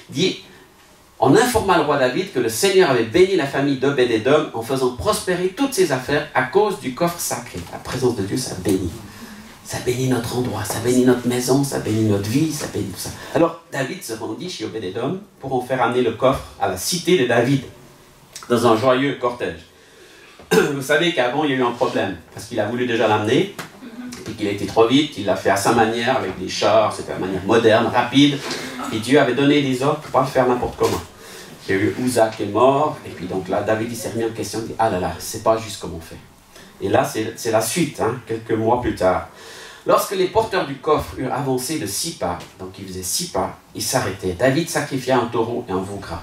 Il dit, on informa le roi David que le Seigneur avait béni la famille d'Obed-Édom en faisant prospérer toutes ses affaires à cause du coffre sacré. La présence de Dieu, ça bénit. Ça bénit notre endroit, ça bénit notre maison, ça bénit notre vie, ça bénit tout ça. Alors, David se rendit chez Obed-Édom pour en faire amener le coffre à la cité de David, dans un joyeux cortège. Vous savez qu'avant, il y a eu un problème, parce qu'il a voulu déjà l'amener, et qu'il a été trop vite, il l'a fait à sa manière, avec des chars, c'était une manière moderne, rapide, et Dieu avait donné des ordres pour ne pas le faire n'importe comment. Il y a eu Uza qui est mort, et puis donc là, David il s'est remis en question, il dit, ah là là, c'est pas juste comme on fait. Et là, c'est la suite, hein, quelques mois plus tard. Lorsque les porteurs du coffre eurent avancé de 6 pas, donc ils faisaient 6 pas, ils s'arrêtaient. David sacrifia un taureau et un veau gras.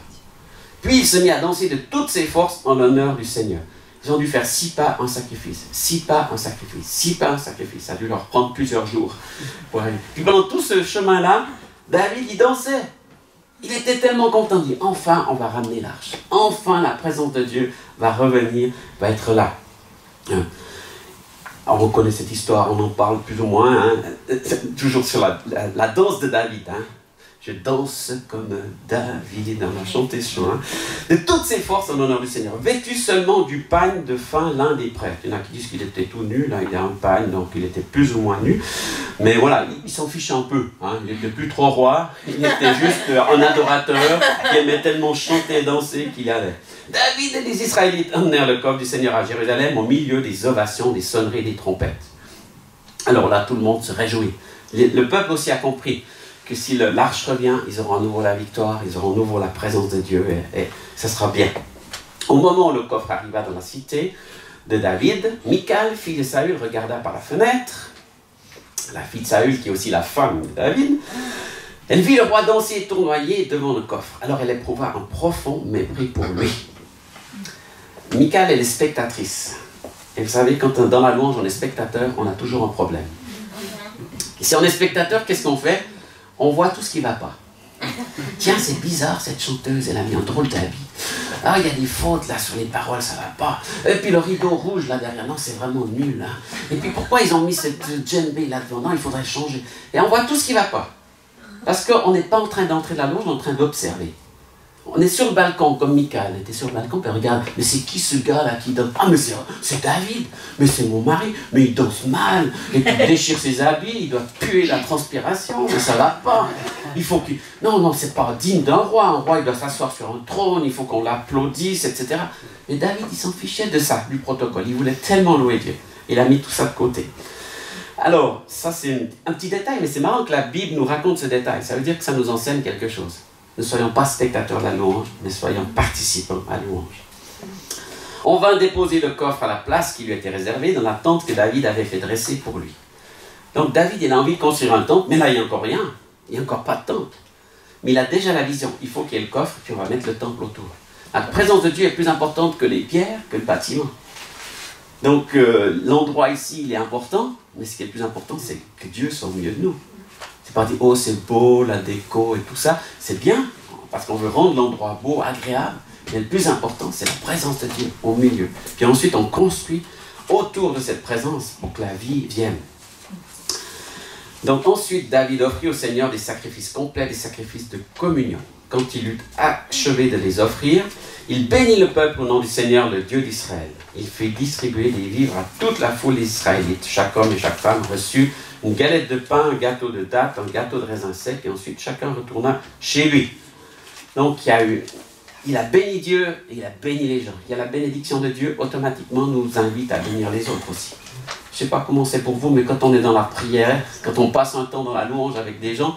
Puis il se mit à danser de toutes ses forces en l'honneur du Seigneur. Ils ont dû faire 6 pas, un sacrifice, 6 pas, un sacrifice, 6 pas, un sacrifice. Ça a dû leur prendre plusieurs jours pour aller. Puis pendant tout ce chemin-là, David, il dansait. Il était tellement content, il dit, enfin, on va ramener l'arche. Enfin, la présence de Dieu va revenir, va être là. Alors, on connaît cette histoire, on en parle plus ou moins, hein, toujours sur la danse de David. Hein. Je danse comme David, on a chanté ce chant. Hein. De toutes ses forces en l'honneur du Seigneur, vêtu seulement du pagne de fin l'un des prêtres. Il y en a qui disent qu'il était tout nu, là il a un pagne, donc il était plus ou moins nu. Mais voilà, il s'en fichait un peu. Hein. Il n'était plus trop roi, il était juste un adorateur qui aimait tellement chanter et danser qu'il allait. David et les Israélites emmenèrent le coffre du Seigneur à Jérusalem au milieu des ovations, des sonneries, des trompettes. Alors là, tout le monde se réjouit. Le peuple aussi a compris que si l'arche revient, ils auront à nouveau la victoire, ils auront à nouveau la présence de Dieu et ça sera bien. Au moment où le coffre arriva dans la cité de David, Michal, fille de Saül, regarda par la fenêtre. La fille de Saül, qui est aussi la femme de David, elle vit le roi danser et tournoyer devant le coffre. Alors elle éprouva un profond mépris pour lui. Michal, elle est spectatrice. Et vous savez, quand dans la louange, on est spectateur, on a toujours un problème. Et si on est spectateur, qu'est-ce qu'on fait? On voit tout ce qui ne va pas. Tiens, c'est bizarre, cette chanteuse, elle a mis un drôle d'habit. Ah, il y a des fautes là sur les paroles, ça va pas. Et puis le rideau rouge là derrière, non, c'est vraiment nul. Hein. Et puis pourquoi ils ont mis cette djembé là-devant? Non, il faudrait changer. Et on voit tout ce qui va pas. Parce qu'on n'est pas en train d'entrer dans la loge, on est en train d'observer. On est sur le balcon, comme Michael était sur le balcon, puis regarde, mais c'est qui ce gars-là qui danse? Ah, mais c'est David, mais c'est mon mari, mais il danse mal, et puis il déchire ses habits, il doit puer la transpiration, mais ça va pas. Il faut qu'il... Non, non, c'est pas digne d'un roi. Un roi, il doit s'asseoir sur un trône, il faut qu'on l'applaudisse, etc. Mais David, il s'en fichait de ça, du protocole. Il voulait tellement louer Dieu. Il a mis tout ça de côté. Alors, ça c'est un petit détail, mais c'est marrant que la Bible nous raconte ce détail. Ça veut dire que ça nous enseigne quelque chose. Ne soyons pas spectateurs de la louange, mais soyons participants à la louange. On va déposer le coffre à la place qui lui était réservée dans la tente que David avait fait dresser pour lui. Donc David, il a envie de construire un temple, mais là, il n'y a encore rien. Il n'y a encore pas de temple. Mais il a déjà la vision. Il faut qu'il y ait le coffre, puis on va mettre le temple autour. La présence de Dieu est plus importante que les pierres, que le bâtiment. Donc l'endroit ici, il est important, mais ce qui est le plus important, c'est que Dieu soit au milieu de nous. C'est pas dire, oh c'est beau, la déco et tout ça. C'est bien, parce qu'on veut rendre l'endroit beau, agréable. Mais le plus important, c'est la présence de Dieu au milieu. Puis ensuite, on construit autour de cette présence pour que la vie vienne. Donc ensuite, David offrit au Seigneur des sacrifices complets, des sacrifices de communion. Quand il eut achevé de les offrir, il bénit le peuple au nom du Seigneur, le Dieu d'Israël. Il fit distribuer des vivres à toute la foule israélite. Chaque homme et chaque femme reçut une galette de pain, un gâteau de dattes, un gâteau de raisin sec, et ensuite chacun retourna chez lui. Donc il a béni Dieu et il a béni les gens. Il y a la bénédiction de Dieu, automatiquement nous invite à bénir les autres aussi. Je ne sais pas comment c'est pour vous, mais quand on est dans la prière, quand on passe un temps dans la louange avec des gens,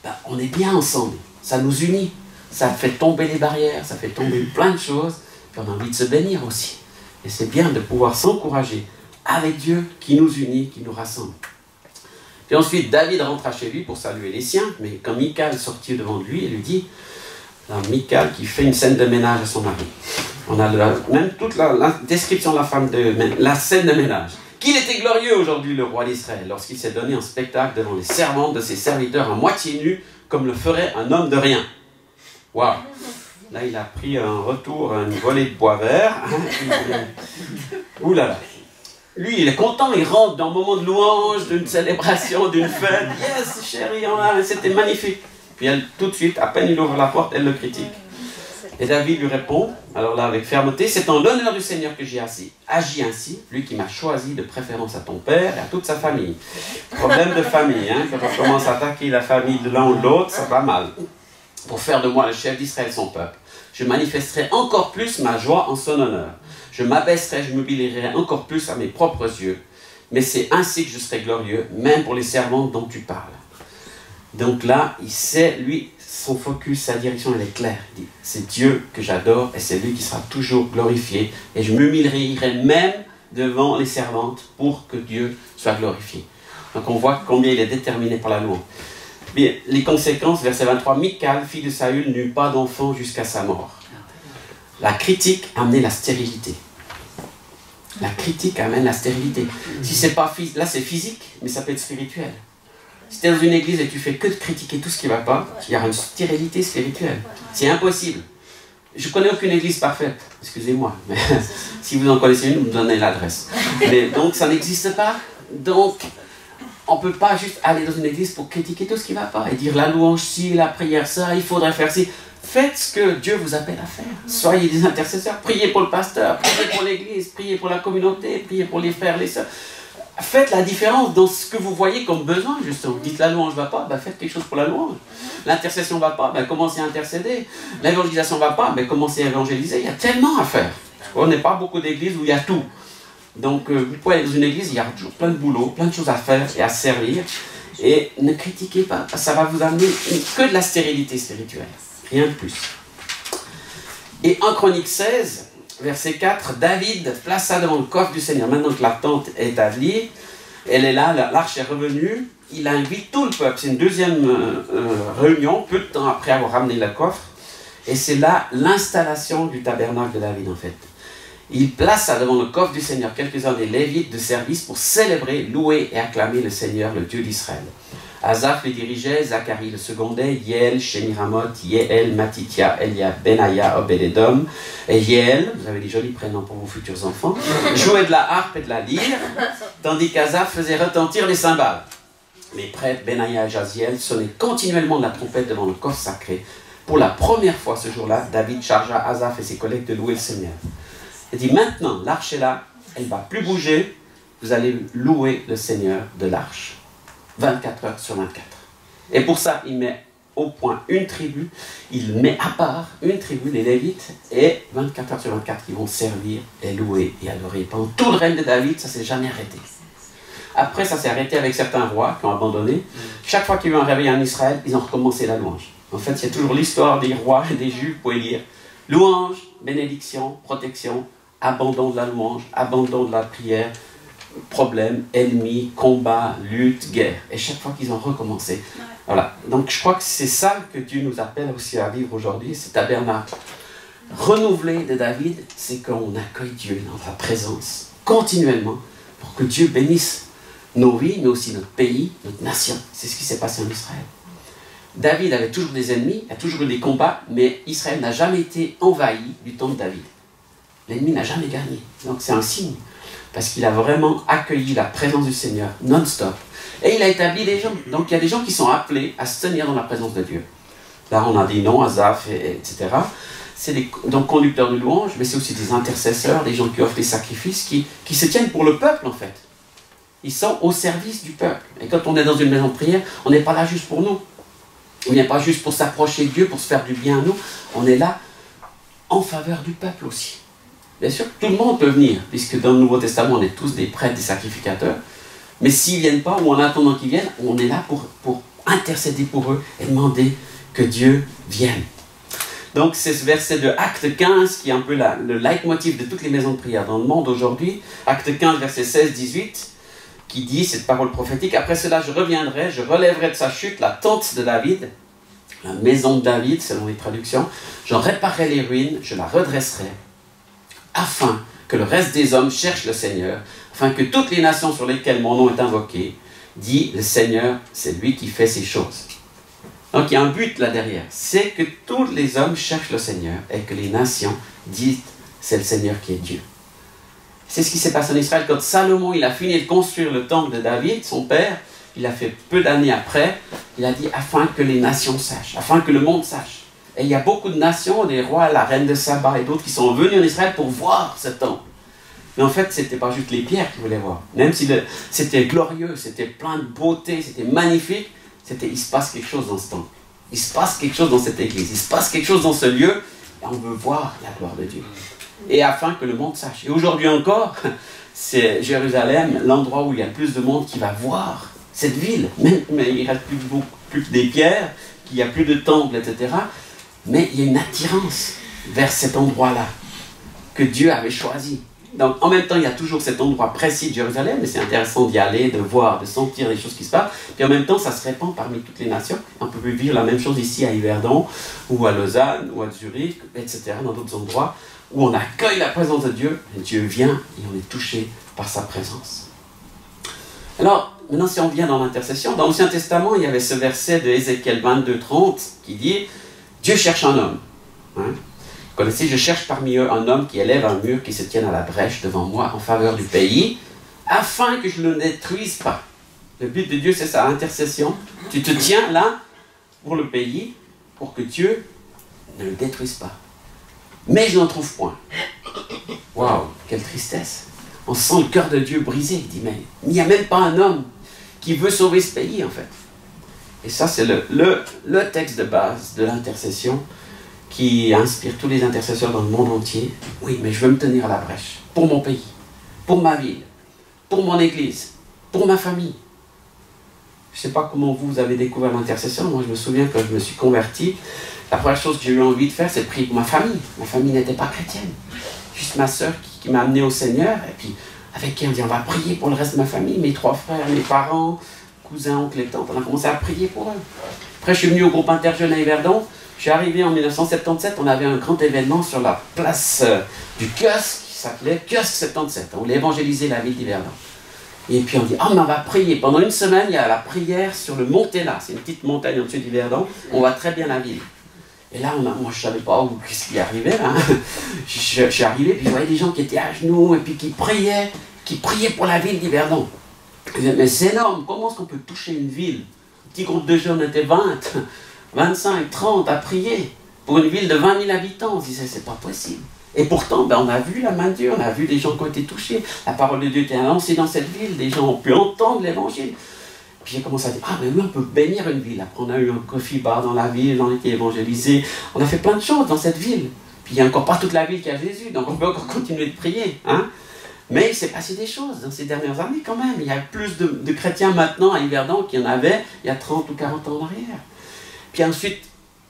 ben, on est bien ensemble. Ça nous unit. Ça fait tomber les barrières, ça fait tomber plein de choses. Puis on a envie de se bénir aussi. Et c'est bien de pouvoir s'encourager avec Dieu qui nous unit, qui nous rassemble. Puis ensuite, David rentra chez lui pour saluer les siens, mais quand Michal sortit devant lui, elle lui dit, Michal qui fait une scène de ménage à son mari. On a même toute la description de la femme de la scène de ménage. Qu'il était glorieux aujourd'hui le roi d'Israël, lorsqu'il s'est donné en spectacle devant les servantes de ses serviteurs à moitié nus, comme le ferait un homme de rien. Waouh! Là, il a pris un retour, une volée de bois vert. Ouh là là! Lui, il est content, il rentre dans un moment de louange, d'une célébration, d'une fête. Yes, chérie, c'était magnifique. Puis elle, tout de suite, à peine il ouvre la porte, elle le critique. Et David lui répond, alors là, avec fermeté, c'est en l'honneur du Seigneur que j'ai agi ainsi, lui qui m'a choisi de préférence à ton père et à toute sa famille. Problème de famille, hein, quand on commence à attaquer la famille de l'un ou de l'autre, ça va mal. Pour faire de moi le chef d'Israël, son peuple. Je manifesterai encore plus ma joie en son honneur. Je m'abaisserai, je m'humilierai encore plus à mes propres yeux. Mais c'est ainsi que je serai glorieux, même pour les servantes dont tu parles. Donc là, il sait, lui, son focus, sa direction, elle est claire. Il dit, c'est Dieu que j'adore et c'est lui qui sera toujours glorifié. Et je m'humilierai même devant les servantes pour que Dieu soit glorifié. Donc on voit combien il est déterminé par la louange. Bien, les conséquences, verset 23, Michal, fille de Saül, n'eut pas d'enfant jusqu'à sa mort. La critique amenait la stérilité. La critique amène la stérilité. Si c'est pas là, c'est physique, mais ça peut être spirituel. Si tu es dans une église et tu fais que de critiquer tout ce qui ne va pas, il y aura une stérilité spirituelle. C'est impossible. Je ne connais aucune église parfaite. Excusez-moi. Mais si vous en connaissez une, vous me donnez l'adresse. Mais donc, ça n'existe pas. Donc, on ne peut pas juste aller dans une église pour critiquer tout ce qui ne va pas et dire la louange ci, la prière ça, il faudrait faire ci. Faites ce que Dieu vous appelle à faire. Soyez des intercesseurs. Priez pour le pasteur, priez pour l'église, priez pour la communauté, priez pour les frères, les sœurs. Faites la différence dans ce que vous voyez comme besoin, justement. Dites la louange ne va pas, ben faites quelque chose pour la louange. L'intercession ne va pas, ben commencez à intercéder. L'évangélisation ne va pas, ben commencez à évangéliser. Il y a tellement à faire. On n'est pas beaucoup d'églises où il y a tout. Donc, vous pouvez aller dans une église, il y a toujours plein de boulot, plein de choses à faire et à servir. Et ne critiquez pas, ça va vous amener que de la stérilité spirituelle. Rien de plus. Et en Chronique 16, verset 4, David plaça devant le coffre du Seigneur. Maintenant que la tente est établie, elle est là, l'arche est revenue, il invite tout le peuple. C'est une deuxième réunion, peu de temps après avoir ramené le coffre. Et c'est là l'installation du tabernacle de David, en fait. Il plaça devant le coffre du Seigneur quelques-uns des Lévites de service pour célébrer, louer et acclamer le Seigneur, le Dieu d'Israël. Asaph les dirigeait, Zacharie le secondait, Yéel, Shemiramoth, Yéel, Matithia, Eliab, Benaya, Obed-Edom, et Yéel, vous avez des jolis prénoms pour vos futurs enfants, jouait de la harpe et de la lyre, tandis qu'Asaph faisait retentir les cymbales. Les prêtres Benaya et Jaziel sonnaient continuellement de la trompette devant le corps sacré. Pour la première fois ce jour-là, David chargea Asaph et ses collègues de louer le Seigneur. Il dit, maintenant, l'arche est là, elle ne va plus bouger, vous allez louer le Seigneur de l'arche. 24 heures sur 24. Et pour ça, il met au point une tribu, il met à part une tribu, les Lévites, et 24 heures sur 24, ils vont servir et louer et adorer. Pendant tout le règne de David, ça ne s'est jamais arrêté. Après, ça s'est arrêté avec certains rois qui ont abandonné. Chaque fois qu'il y a eu un réveil en Israël, ils ont recommencé la louange. En fait, il y a toujours l'histoire des rois et des juifs, vous pouvez lire. Louange, bénédiction, protection, abandon de la louange, abandon de la prière, problème, ennemi, combat, lutte, guerre. Et chaque fois qu'ils ont recommencé. Voilà. Donc je crois que c'est ça que Dieu nous appelle aussi à vivre aujourd'hui, ce tabernacle. Renouvelé de David, c'est qu'on accueille Dieu dans sa présence, continuellement, pour que Dieu bénisse nos vies, mais aussi notre pays, notre nation. C'est ce qui s'est passé en Israël. David avait toujours des ennemis, il y a toujours eu des combats, mais Israël n'a jamais été envahi du temps de David. L'ennemi n'a jamais gagné. Donc c'est un signe. Parce qu'il a vraiment accueilli la présence du Seigneur non-stop. Et il a établi des gens. Donc il y a des gens qui sont appelés à se tenir dans la présence de Dieu. Là on a des noms, Asaph, etc. C'est des donc, conducteurs de louanges, mais c'est aussi des intercesseurs, des gens qui offrent des sacrifices, qui se tiennent pour le peuple en fait. Ils sont au service du peuple. Et quand on est dans une maison de prière, on n'est pas là juste pour nous. On n'est pas juste pour s'approcher de Dieu, pour se faire du bien à nous. On est là en faveur du peuple aussi. Bien sûr, tout le monde peut venir, puisque dans le Nouveau Testament, on est tous des prêtres, des sacrificateurs. Mais s'ils ne viennent pas, ou en attendant qu'ils viennent, on est là pour intercéder pour eux et demander que Dieu vienne. Donc c'est ce verset de Acte 15 qui est un peu le leitmotiv de toutes les maisons de prière dans le monde aujourd'hui. Acte 15, verset 16-18, qui dit cette parole prophétique. Après cela, je reviendrai, je relèverai de sa chute la tente de David, la maison de David, selon les traductions. J'en réparerai les ruines, je la redresserai, afin que le reste des hommes cherche le Seigneur, afin que toutes les nations sur lesquelles mon nom est invoqué, dit le Seigneur, c'est lui qui fait ces choses. Donc il y a un but là derrière, c'est que tous les hommes cherchent le Seigneur et que les nations disent c'est le Seigneur qui est Dieu. C'est ce qui s'est passé en Israël quand Salomon il a fini de construire le temple de David, son père, il a fait peu d'années après, il a dit afin que les nations sachent, afin que le monde sache. Et il y a beaucoup de nations, des rois, la reine de Saba et d'autres qui sont venus en Israël pour voir ce temple. Mais en fait, ce n'était pas juste les pierres qu'ils voulaient voir. Même si c'était glorieux, c'était plein de beauté, c'était magnifique, il se passe quelque chose dans ce temple. Il se passe quelque chose dans cette église. Il se passe quelque chose dans ce lieu. Et on veut voir la gloire de Dieu. Et afin que le monde sache. Et aujourd'hui encore, c'est Jérusalem, l'endroit où il y a le plus de monde qui va voir cette ville. Mais il ne reste plus que des pierres, qu'il n'y a plus de temples, etc. Mais il y a une attirance vers cet endroit-là que Dieu avait choisi. Donc en même temps, il y a toujours cet endroit précis de Jérusalem, mais c'est intéressant d'y aller, de voir, de sentir les choses qui se passent. Puis en même temps, ça se répand parmi toutes les nations. On peut vivre la même chose ici à Yverdon, ou à Lausanne, ou à Zurich, etc., dans d'autres endroits où on accueille la présence de Dieu, et Dieu vient et on est touché par sa présence. Alors, maintenant si on vient dans l'intercession, dans l'Ancien Testament, il y avait ce verset de Ézéchiel 22-30 qui dit « Dieu cherche un homme. Hein? Vous connaissez, je cherche parmi eux un homme qui élève un mur, qui se tienne à la brèche devant moi en faveur du pays, afin que je ne le détruise pas. » Le but de Dieu, c'est sa intercession. Tu te tiens là pour le pays, pour que Dieu ne le détruise pas. Mais je n'en trouve point. Waouh, quelle tristesse. On sent le cœur de Dieu brisé. Il dit, mais il n'y a même pas un homme qui veut sauver ce pays, en fait. Et ça, c'est le texte de base de l'intercession qui inspire tous les intercesseurs dans le monde entier. Oui, mais je veux me tenir à la brèche pour mon pays, pour ma ville, pour mon église, pour ma famille. Je ne sais pas comment vous avez découvert l'intercession. Moi, je me souviens quand je me suis converti, la première chose que j'ai eu envie de faire, c'est de prier pour ma famille. Ma famille n'était pas chrétienne. Juste ma sœur qui m'a amené au Seigneur. Et puis, avec qui on dit, on va prier pour le reste de ma famille, mes 3 frères, mes parents, cousins, oncles et tantes. On a commencé à prier pour eux. Après, je suis venu au groupe Interjeunes à Yverdon. Je suis arrivé en 1977, on avait un grand événement sur la place du kiosque, qui s'appelait Kiosque 77. On voulait évangéliser la ville d'Yverdon. Et puis on dit, ah mais on va prier. Pendant une semaine, il y a la prière sur le Montella. C'est une petite montagne au-dessus d'Yverdon. On voit très bien la ville. Et là, moi je ne savais pas qu'est-ce qui arrivait là. Je suis arrivé, puis je voyais des gens qui étaient à genoux et puis qui priaient pour la ville d'Yverdon. Je disais, mais c'est énorme, comment est-ce qu'on peut toucher une ville? Un petit groupe de jeunes, on était 20, 25, 30 à prier pour une ville de 20 000 habitants. On se disait, c'est pas possible. Et pourtant, on a vu la main de Dieu, on a vu des gens qui ont été touchés. La parole de Dieu était annoncée dans cette ville, des gens ont pu entendre l'évangile. Puis j'ai commencé à dire, ah mais oui, on peut bénir une ville. Après on a eu un coffee bar dans la ville, on a été évangélisés. On a fait plein de choses dans cette ville. Puis il n'y a encore pas toute la ville qui a Jésus, donc on peut encore continuer de prier. Hein? Mais il s'est passé des choses dans ces dernières années quand même. Il y a plus de chrétiens maintenant à Yverdon qu'il y en avait il y a 30 ou 40 ans en arrière. Puis ensuite,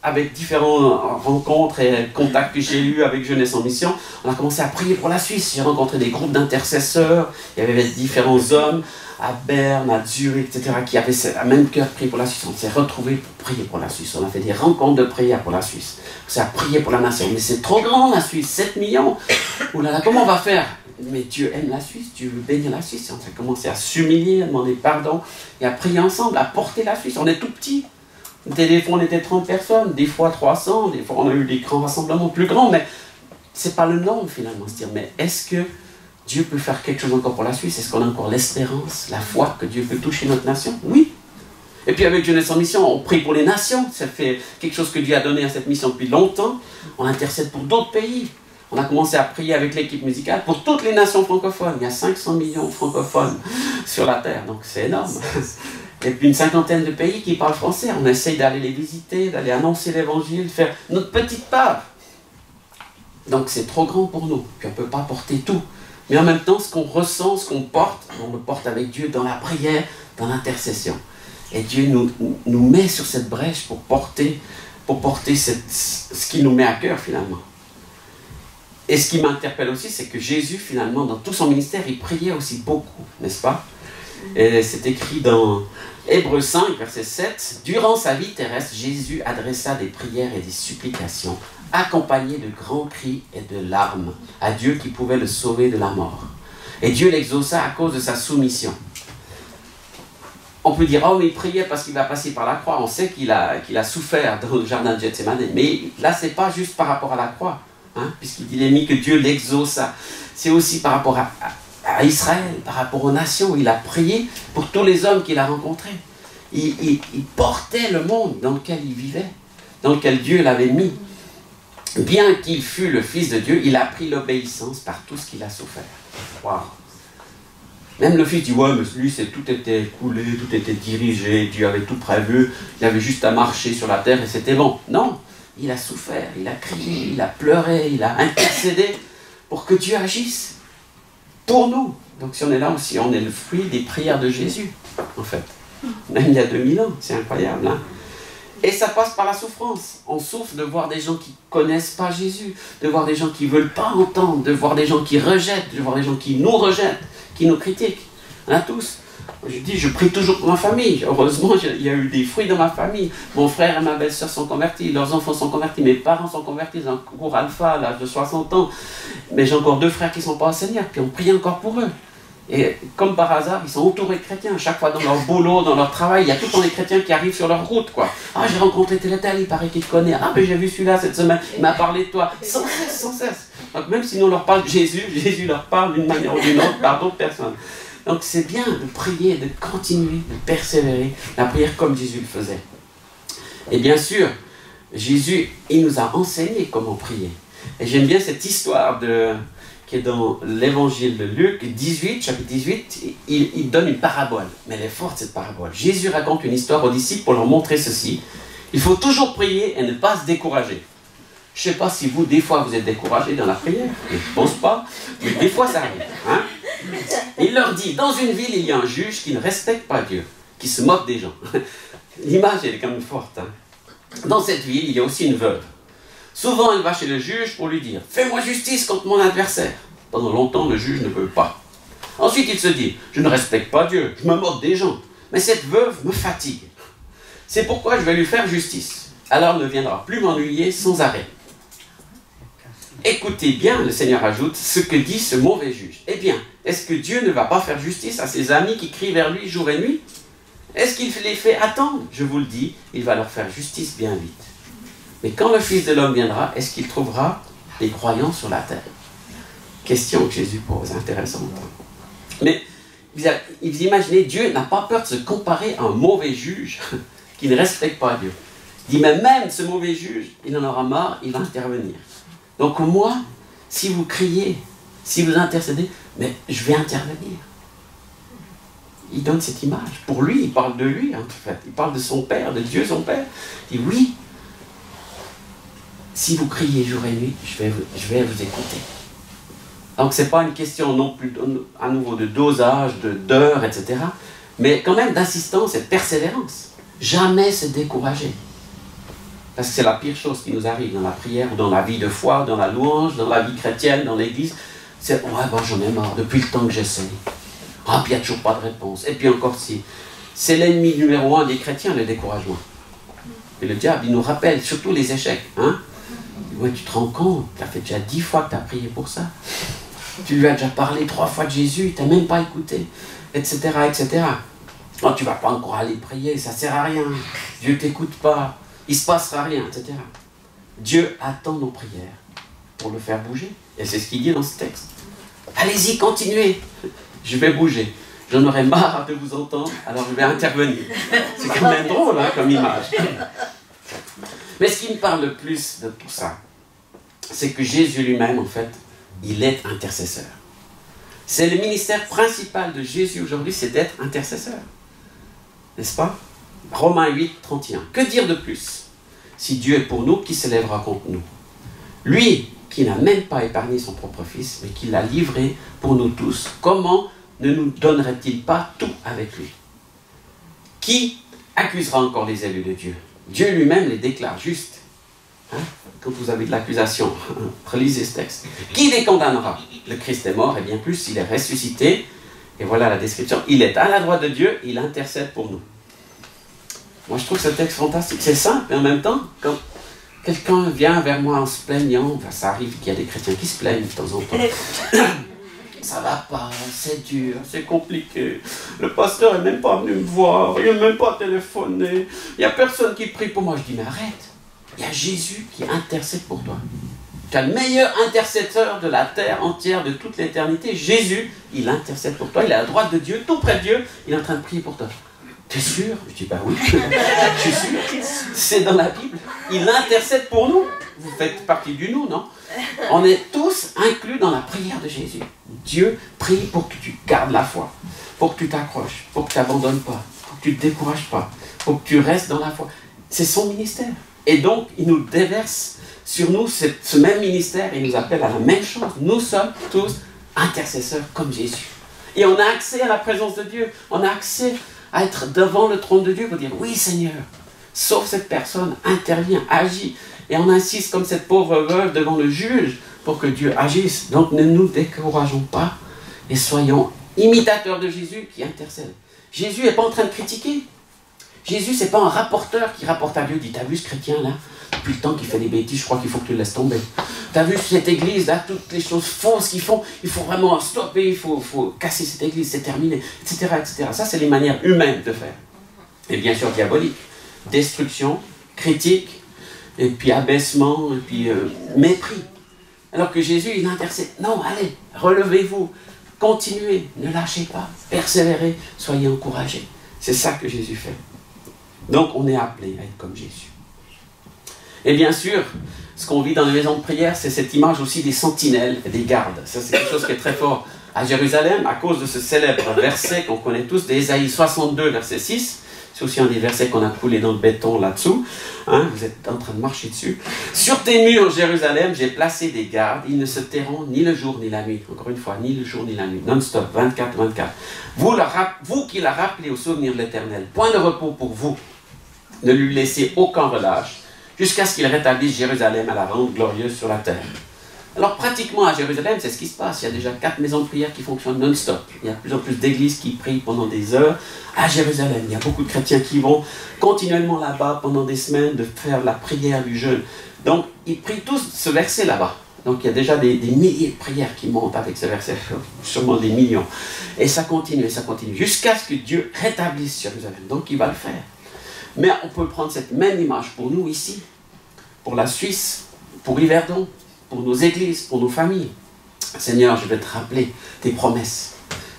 avec différentes rencontres et contacts que j'ai eus avec Jeunesse en Mission, on a commencé à prier pour la Suisse. J'ai rencontré des groupes d'intercesseurs, il y avait différents hommes à Berne, à Zurich, etc., qui avaient le même cœur de prier pour la Suisse. On s'est retrouvés pour prier pour la Suisse. On a fait des rencontres de prière pour la Suisse. On s'est prié pour la nation. Mais c'est trop grand la Suisse, 7 millions. Ouh là là, comment on va faire? Mais Dieu aime la Suisse, Dieu veut bénir la Suisse. On a commencé à s'humilier, à demander pardon et à prier ensemble, à porter la Suisse. On est tout petit. Des fois on était 30 personnes, des fois 300, des fois on a eu des grands rassemblements plus grands, mais c'est pas le nombre finalement, se dire, mais est-ce que Dieu peut faire quelque chose encore pour la Suisse? Est-ce qu'on a encore l'espérance, la foi que Dieu peut toucher notre nation? Oui. Et puis avec Jeunesse en Mission, on prie pour les nations, ça fait quelque chose que Dieu a donné à cette mission depuis longtemps. On intercède pour d'autres pays. On a commencé à prier avec l'équipe musicale pour toutes les nations francophones. Il y a 500 millions de francophones sur la terre, donc c'est énorme. Et puis une cinquantaine de pays qui parlent français. On essaye d'aller les visiter, d'aller annoncer l'évangile, faire notre petite part. Donc c'est trop grand pour nous, puis on ne peut pas porter tout. Mais en même temps, ce qu'on ressent, ce qu'on porte, on le porte avec Dieu dans la prière, dans l'intercession. Et Dieu nous met sur cette brèche pour porter ce qui nous met à cœur finalement. Et ce qui m'interpelle aussi, c'est que Jésus finalement, dans tout son ministère, il priait aussi beaucoup, n'est-ce pas? Et c'est écrit dans Hébreux 5, verset 7, « Durant sa vie terrestre, Jésus adressa des prières et des supplications, accompagnées de grands cris et de larmes, à Dieu qui pouvait le sauver de la mort. Et Dieu l'exauça à cause de sa soumission. » On peut dire, oh, mais il priait parce qu'il va passer par la croix. On sait qu'il a souffert dans le jardin de Gethsémane. Mais là, ce n'est pas juste par rapport à la croix, hein, puisqu'il est mis que Dieu l'exauça. C'est aussi par rapport à Israël, par rapport aux nations. Il a prié pour tous les hommes qu'il a rencontrés. Il portait le monde dans lequel il vivait, dans lequel Dieu l'avait mis. Bien qu'il fût le Fils de Dieu, il a pris l'obéissance par tout ce qu'il a souffert. Wow. Même le Fils dit, ouais, mais lui, tout était coulé, tout était dirigé, Dieu avait tout prévu, il avait juste à marcher sur la terre et c'était bon. Non, il a souffert, il a crié, il a pleuré, il a intercédé pour que Dieu agisse pour nous. Donc si on est là aussi, on est le fruit des prières de Jésus, en fait. Même il y a 2000 ans, c'est incroyable, hein? Et ça passe par la souffrance. On souffre de voir des gens qui ne connaissent pas Jésus, de voir des gens qui ne veulent pas entendre, de voir des gens qui rejettent, de voir des gens qui nous rejettent, qui nous critiquent. On a tous. Je dis, je prie toujours pour ma famille. Heureusement, il y a eu des fruits dans ma famille. Mon frère et ma belle-sœur sont convertis, leurs enfants sont convertis, mes parents sont convertis dans le cours alpha à l'âge de 60 ans. Mais j'ai encore 2 frères qui ne sont pas au Seigneur, puis on prie encore pour eux. Et comme par hasard, ils sont entourés de chrétiens. Chaque fois dans leur boulot, dans leur travail, il y a tout le temps des chrétiens qui arrivent sur leur route, quoi. Ah, j'ai rencontré tel et tel, il paraît qu'il te connaît. Ah, mais j'ai vu celui-là cette semaine, il m'a parlé de toi. Sans cesse, sans cesse. Donc même si nous on leur parle de Jésus, Jésus leur parle d'une manière ou d'une autre par d'autres personnes. Donc c'est bien de prier, de continuer, de persévérer, la prière comme Jésus le faisait. Et bien sûr, Jésus, il nous a enseigné comment prier. Et j'aime bien cette histoire qui est dans l'évangile de Luc 18, chapitre 18, il donne une parabole. Mais elle est forte cette parabole. Jésus raconte une histoire aux disciples pour leur montrer ceci. Il faut toujours prier et ne pas se décourager. Je ne sais pas si vous, des fois, vous êtes découragés dans la prière. Je ne pense pas, mais des fois, ça arrive. Hein? Il leur dit, dans une ville, il y a un juge qui ne respecte pas Dieu, qui se moque des gens. L'image, elle est quand même forte. Hein? Dans cette ville, il y a aussi une veuve. Souvent, elle va chez le juge pour lui dire « Fais-moi justice contre mon adversaire ». Pendant longtemps, le juge ne veut pas. Ensuite, il se dit « Je ne respecte pas Dieu, je me moque des gens, mais cette veuve me fatigue. C'est pourquoi je vais lui faire justice. Alors, elle ne viendra plus m'ennuyer sans arrêt. » Écoutez bien, le Seigneur ajoute, ce que dit ce mauvais juge. Eh bien, Est-ce que Dieu ne va pas faire justice à ses amis qui crient vers lui jour et nuit? Est-ce qu'il les fait attendre? Je vous le dis, il va leur faire justice bien vite. Mais quand le Fils de l'homme viendra, est-ce qu'il trouvera des croyants sur la terre? Question que Jésus pose, intéressante. Mais vous imaginez, Dieu n'a pas peur de se comparer à un mauvais juge qui ne respecte pas Dieu. Il dit, mais même ce mauvais juge, il en aura marre, il va intervenir. Donc moi, si vous criez, si vous intercédez, mais je vais intervenir. Il donne cette image. Pour lui, il parle de lui, en fait. Il parle de son Père, de Dieu son Père. Il dit, oui, si vous criez jour et nuit, je vais vous écouter. Donc ce n'est pas une question non plus à nouveau de dosage, d'heures, etc. Mais quand même d'insistance et de persévérance. Jamais se décourager. Parce que c'est la pire chose qui nous arrive dans la prière, ou dans la vie de foi, dans la louange, dans la vie chrétienne, dans l'église. C'est, ouais, bon, j'en ai marre, depuis le temps que j'essaye. Ah, puis il n'y a toujours pas de réponse. Et puis encore si. C'est l'ennemi numéro 1 des chrétiens, le découragement. Et le diable, il nous rappelle surtout les échecs. Hein? Ouais, tu te rends compte, tu as fait déjà 10 fois que tu as prié pour ça. Tu lui as déjà parlé 3 fois de Jésus, il t'a même pas écouté, etc., etc. Non, tu ne vas pas encore aller prier, ça ne sert à rien. Dieu ne t'écoute pas, il ne se passera rien, etc. Dieu attend nos prières pour le faire bouger. Et c'est ce qu'il dit dans ce texte. Allez-y, continuez. Je vais bouger. J'en aurai marre de vous entendre, alors je vais intervenir. C'est quand même drôle, hein, comme image. Mais ce qui me parle le plus de tout ça, c'est que Jésus lui-même, en fait, il est intercesseur. C'est le ministère principal de Jésus aujourd'hui, c'est d'être intercesseur. N'est-ce pas? Romains 8, 31. Que dire de plus? Si Dieu est pour nous, qui se lèvera contre nous? Lui qui n'a même pas épargné son propre Fils, mais qui l'a livré pour nous tous, comment ne nous donnerait-il pas tout avec lui? Qui accusera encore les élus de Dieu? Dieu lui-même les déclare justes. Hein? Quand vous avez de l'accusation, relisez ce texte. Qui les condamnera? Le Christ est mort, et bien plus, il est ressuscité. Et voilà la description. Il est à la droite de Dieu, il intercède pour nous. Moi, je trouve ce texte fantastique. C'est simple, mais en même temps, quand quelqu'un vient vers moi en se plaignant, enfin, ça arrive qu'il y a des chrétiens qui se plaignent de temps en temps. Ça va pas, c'est dur, c'est compliqué. Le pasteur n'est même pas venu me voir, il n'a même pas téléphoné. Il n'y a personne qui prie pour moi. Je dis, mais arrête, il y a Jésus qui intercède pour toi. Tu as le meilleur intercesseur de la terre entière, de toute l'éternité. Jésus, il intercède pour toi, il est à la droite de Dieu, tout près de Dieu, il est en train de prier pour toi. T'es sûr? Je dis, bah oui, je suis sûr. C'est dans la Bible. Il intercède pour nous. Vous faites partie du nous, non? On est tous inclus dans la prière de Jésus. Dieu prie pour que tu gardes la foi, pour que tu t'accroches, pour que tu n'abandonnes pas, pour que tu ne te décourages pas, pour que tu restes dans la foi. C'est son ministère. Et donc, il nous déverse sur nous ce même ministère et il nous appelle à la même chose. Nous sommes tous intercesseurs comme Jésus. Et on a accès à la présence de Dieu. On a accès à être devant le trône de Dieu pour dire, oui Seigneur, sauve cette personne, intervient, agit. Et on insiste comme cette pauvre veuve devant le juge pour que Dieu agisse. Donc ne nous décourageons pas et soyons imitateurs de Jésus qui intercède. Jésus n'est pas en train de critiquer. Jésus, ce n'est pas un rapporteur qui rapporte à Dieu, dit, t'as vu ce chrétien là? Depuis le temps qu'il fait des bêtises, je crois qu'il faut que tu le laisses tomber. T'as vu cette église là, toutes les choses fausses qu'ils font, il faut vraiment stopper, il faut casser cette église, c'est terminé, etc., etc. Ça, c'est les manières humaines de faire. Et bien sûr, diabolique. Destruction, critique, et puis abaissement, et puis mépris. Alors que Jésus, il intercède. Non, allez, relevez-vous, continuez, ne lâchez pas, persévérez, soyez encouragés. C'est ça que Jésus fait. Donc, on est appelé à être comme Jésus. Et bien sûr, ce qu'on vit dans les maisons de prière, c'est cette image aussi des sentinelles et des gardes. Ça, c'est quelque chose qui est très fort à Jérusalem, à cause de ce célèbre verset qu'on connaît tous, d'Ésaïe 62, verset 6. C'est aussi un des versets qu'on a coulé dans le béton là-dessous. Hein, vous êtes en train de marcher dessus. Sur tes murs, Jérusalem, j'ai placé des gardes. Ils ne se tairont ni le jour ni la nuit. Encore une fois, ni le jour ni la nuit. Non-stop, 24-24. Vous qui la rappelez au souvenir de l'Éternel, point de repos pour vous. Ne lui laissez aucun relâche, jusqu'à ce qu'il rétablisse Jérusalem à la rende glorieuse sur la terre. Alors pratiquement à Jérusalem, c'est ce qui se passe. Il y a déjà 4 maisons de prière qui fonctionnent non-stop. Il y a de plus en plus d'églises qui prient pendant des heures à Jérusalem. Il y a beaucoup de chrétiens qui vont continuellement là-bas pendant des semaines de faire la prière du jeûne. Donc, ils prient tous ce verset là-bas. Donc il y a déjà des milliers de prières qui montent avec ce verset, sûrement des millions. Et ça continue, jusqu'à ce que Dieu rétablisse Jérusalem. Donc il va le faire. Mais on peut prendre cette même image pour nous ici, pour la Suisse, pour Yverdon, pour nos églises, pour nos familles. Seigneur, je vais te rappeler tes promesses.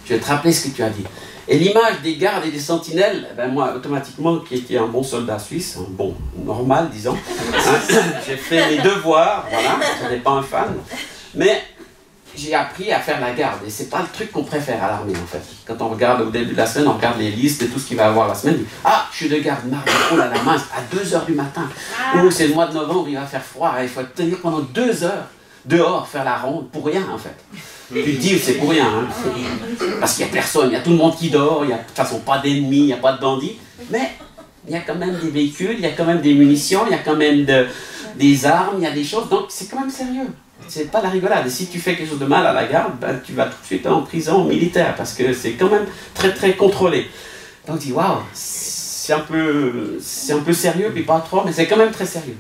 Je vais te rappeler ce que tu as dit. Et l'image des gardes et des sentinelles, ben moi, automatiquement, qui était un bon soldat suisse, un bon, normal, disons, j'ai fait mes devoirs, voilà, je n'étais pas un fan, mais j'ai appris à faire la garde, et c'est pas le truc qu'on préfère à l'armée, en fait. Quand on regarde au début de la semaine, on regarde les listes et tout ce qu'il va y avoir la semaine, on dit, ah, je suis de garde, mardi, oh là là, mince, à 2 h du matin, ou c'est le mois de novembre, il va faire froid, il faut tenir pendant 2 heures dehors, faire la ronde, pour rien, en fait. Tu te dis, c'est pour rien, hein. Parce qu'il n'y a personne, il y a tout le monde qui dort, il n'y a de toute façon pas d'ennemis, il n'y a pas de bandits, mais il y a quand même des véhicules, il y a quand même des munitions, il y a quand même des armes, il y a des choses, donc c'est quand même sérieux. C'est pas la rigolade. Et si tu fais quelque chose de mal à la garde, ben, tu vas tout de suite en prison militaire, parce que c'est quand même très très contrôlé. Donc tu dis, waouh, c'est un peu sérieux, puis pas trop, mais c'est quand même très sérieux.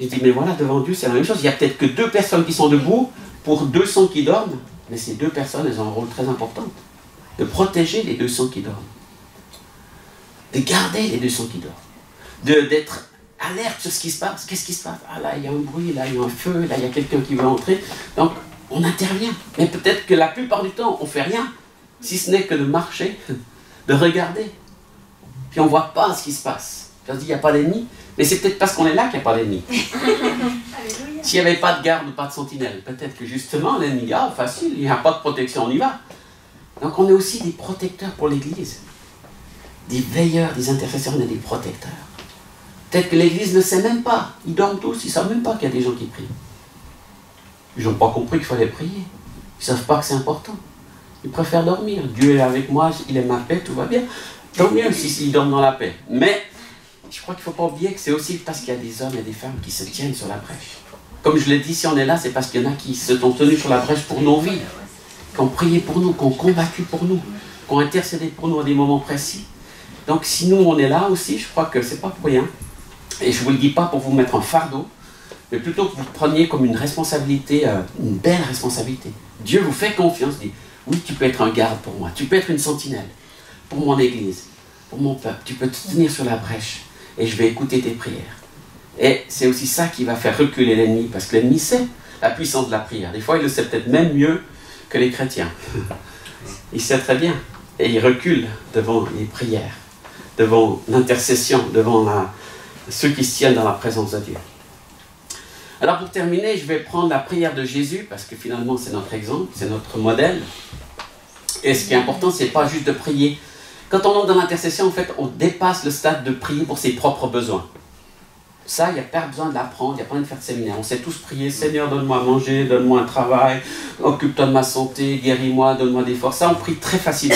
Je dis, mais voilà, devant Dieu, c'est la même chose. Il n'y a peut-être que 2 personnes qui sont debout pour 200 qui dorment, mais ces 2 personnes, elles ont un rôle très important. De protéger les 200 qui dorment. De garder les 200 qui dorment. D'être alerte sur ce qui se passe. Qu'est-ce qui se passe? Ah là, il y a un bruit, là, il y a un feu, là, il y a quelqu'un qui veut entrer. Donc, on intervient. Mais peut-être que la plupart du temps, on ne fait rien, si ce n'est que de marcher, de regarder. Puis on ne voit pas ce qui se passe. Puis on se dit, il n'y a pas d'ennemi. Mais c'est peut-être parce qu'on est là qu'il n'y a pas d'ennemi. S'il n'y avait pas de garde ou pas de sentinelle, peut-être que justement, l'ennemi, ah, facile, il n'y a pas de protection, on y va. Donc on est aussi des protecteurs pour l'Église. Des veilleurs, des intercesseurs, on est des protecteurs. Peut-être que l'Église ne sait même pas. Ils dorment tous, ils ne savent même pas qu'il y a des gens qui prient. Ils n'ont pas compris qu'il fallait prier. Ils ne savent pas que c'est important. Ils préfèrent dormir. Dieu est avec moi, il est ma paix, tout va bien. Tant mieux s'ils dorment dans la paix. Mais je crois qu'il ne faut pas oublier que c'est aussi parce qu'il y a des hommes et des femmes qui se tiennent sur la brèche. Comme je l'ai dit, si on est là, c'est parce qu'il y en a qui se sont tenus sur la brèche pour nos vies, qui ont prié pour nous, qui ont combattu pour nous, qui ont intercédé pour nous à des moments précis. Donc si nous, on est là aussi, je crois que ce n'est pas pour rien. Et je ne vous le dis pas pour vous mettre en fardeau, mais plutôt que vous preniez comme une responsabilité, une belle responsabilité. Dieu vous fait confiance, dit, oui, tu peux être un garde pour moi, tu peux être une sentinelle pour mon Église, pour mon peuple, tu peux te tenir sur la brèche et je vais écouter tes prières. Et c'est aussi ça qui va faire reculer l'ennemi, parce que l'ennemi sait la puissance de la prière. Des fois, il le sait peut-être même mieux que les chrétiens. Il sait très bien. Et il recule devant les prières, devant l'intercession, devant ceux qui se tiennent dans la présence de Dieu. Alors pour terminer, je vais prendre la prière de Jésus, parce que finalement c'est notre exemple, c'est notre modèle. Et ce qui est important, c'est pas juste de prier. Quand on entre dans l'intercession, en fait, on dépasse le stade de prier pour ses propres besoins. Ça, il n'y a pas besoin de l'apprendre, il n'y a pas besoin de faire de séminaire. On sait tous prier, Seigneur, donne-moi à manger, donne-moi un travail, occupe-toi de ma santé, guéris-moi, donne-moi des forces. Ça, on prie très facilement.